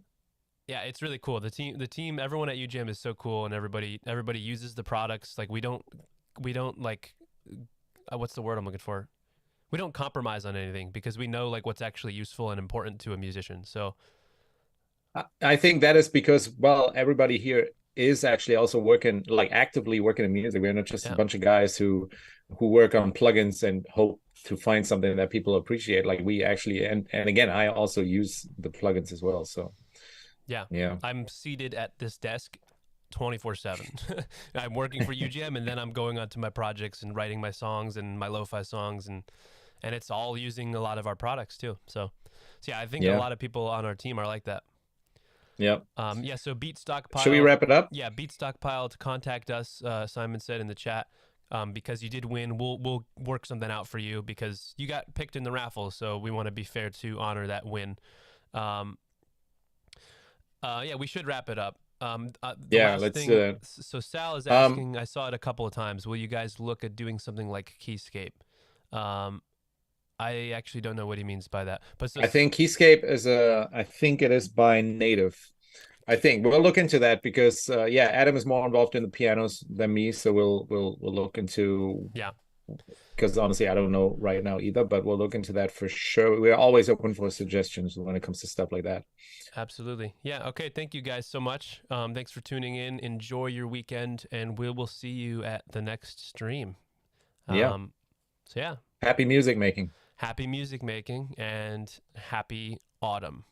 Yeah, it's really cool. The team, everyone at UJam is so cool, and everybody uses the products. Like we don't like, what's the word I'm looking for? We don't compromise on anything because we know like what's actually useful and important to a musician. So I think that is because, well, everybody here is actually also working, like actively working in music. We're not just a bunch of guys who work on plugins and hope to find something that people appreciate. Like we actually, and again, I also use the plugins as well. So yeah, I'm seated at this desk 24/7. I'm working for UJM, and then I'm going on to my projects and writing my songs and my lo-fi songs, and it's all using a lot of our products too. So yeah, I think a lot of people on our team are like that. Yeah. So Beat Stockpile. Should we wrap it up? Yeah, Beat Stockpile to contact us. Simon said in the chat, because you did win, we'll work something out for you because you got picked in the raffle. So we want to be fair to honor that win. We should wrap it up. Let's do that. So Sal is asking. I saw it a couple of times. Will you guys look at doing something like Keyscape? I actually don't know what he means by that. But I think Keyscape is I think it is by Native. I think we'll look into that because Adam is more involved in the pianos than me, so we'll look into because honestly I don't know right now either, but we'll look into that for sure. We're always open for suggestions when it comes to stuff like that. Absolutely. Yeah. Okay. Thank you guys so much. Thanks for tuning in. Enjoy your weekend, and we will see you at the next stream. So yeah. Happy music making. Happy music making and happy autumn.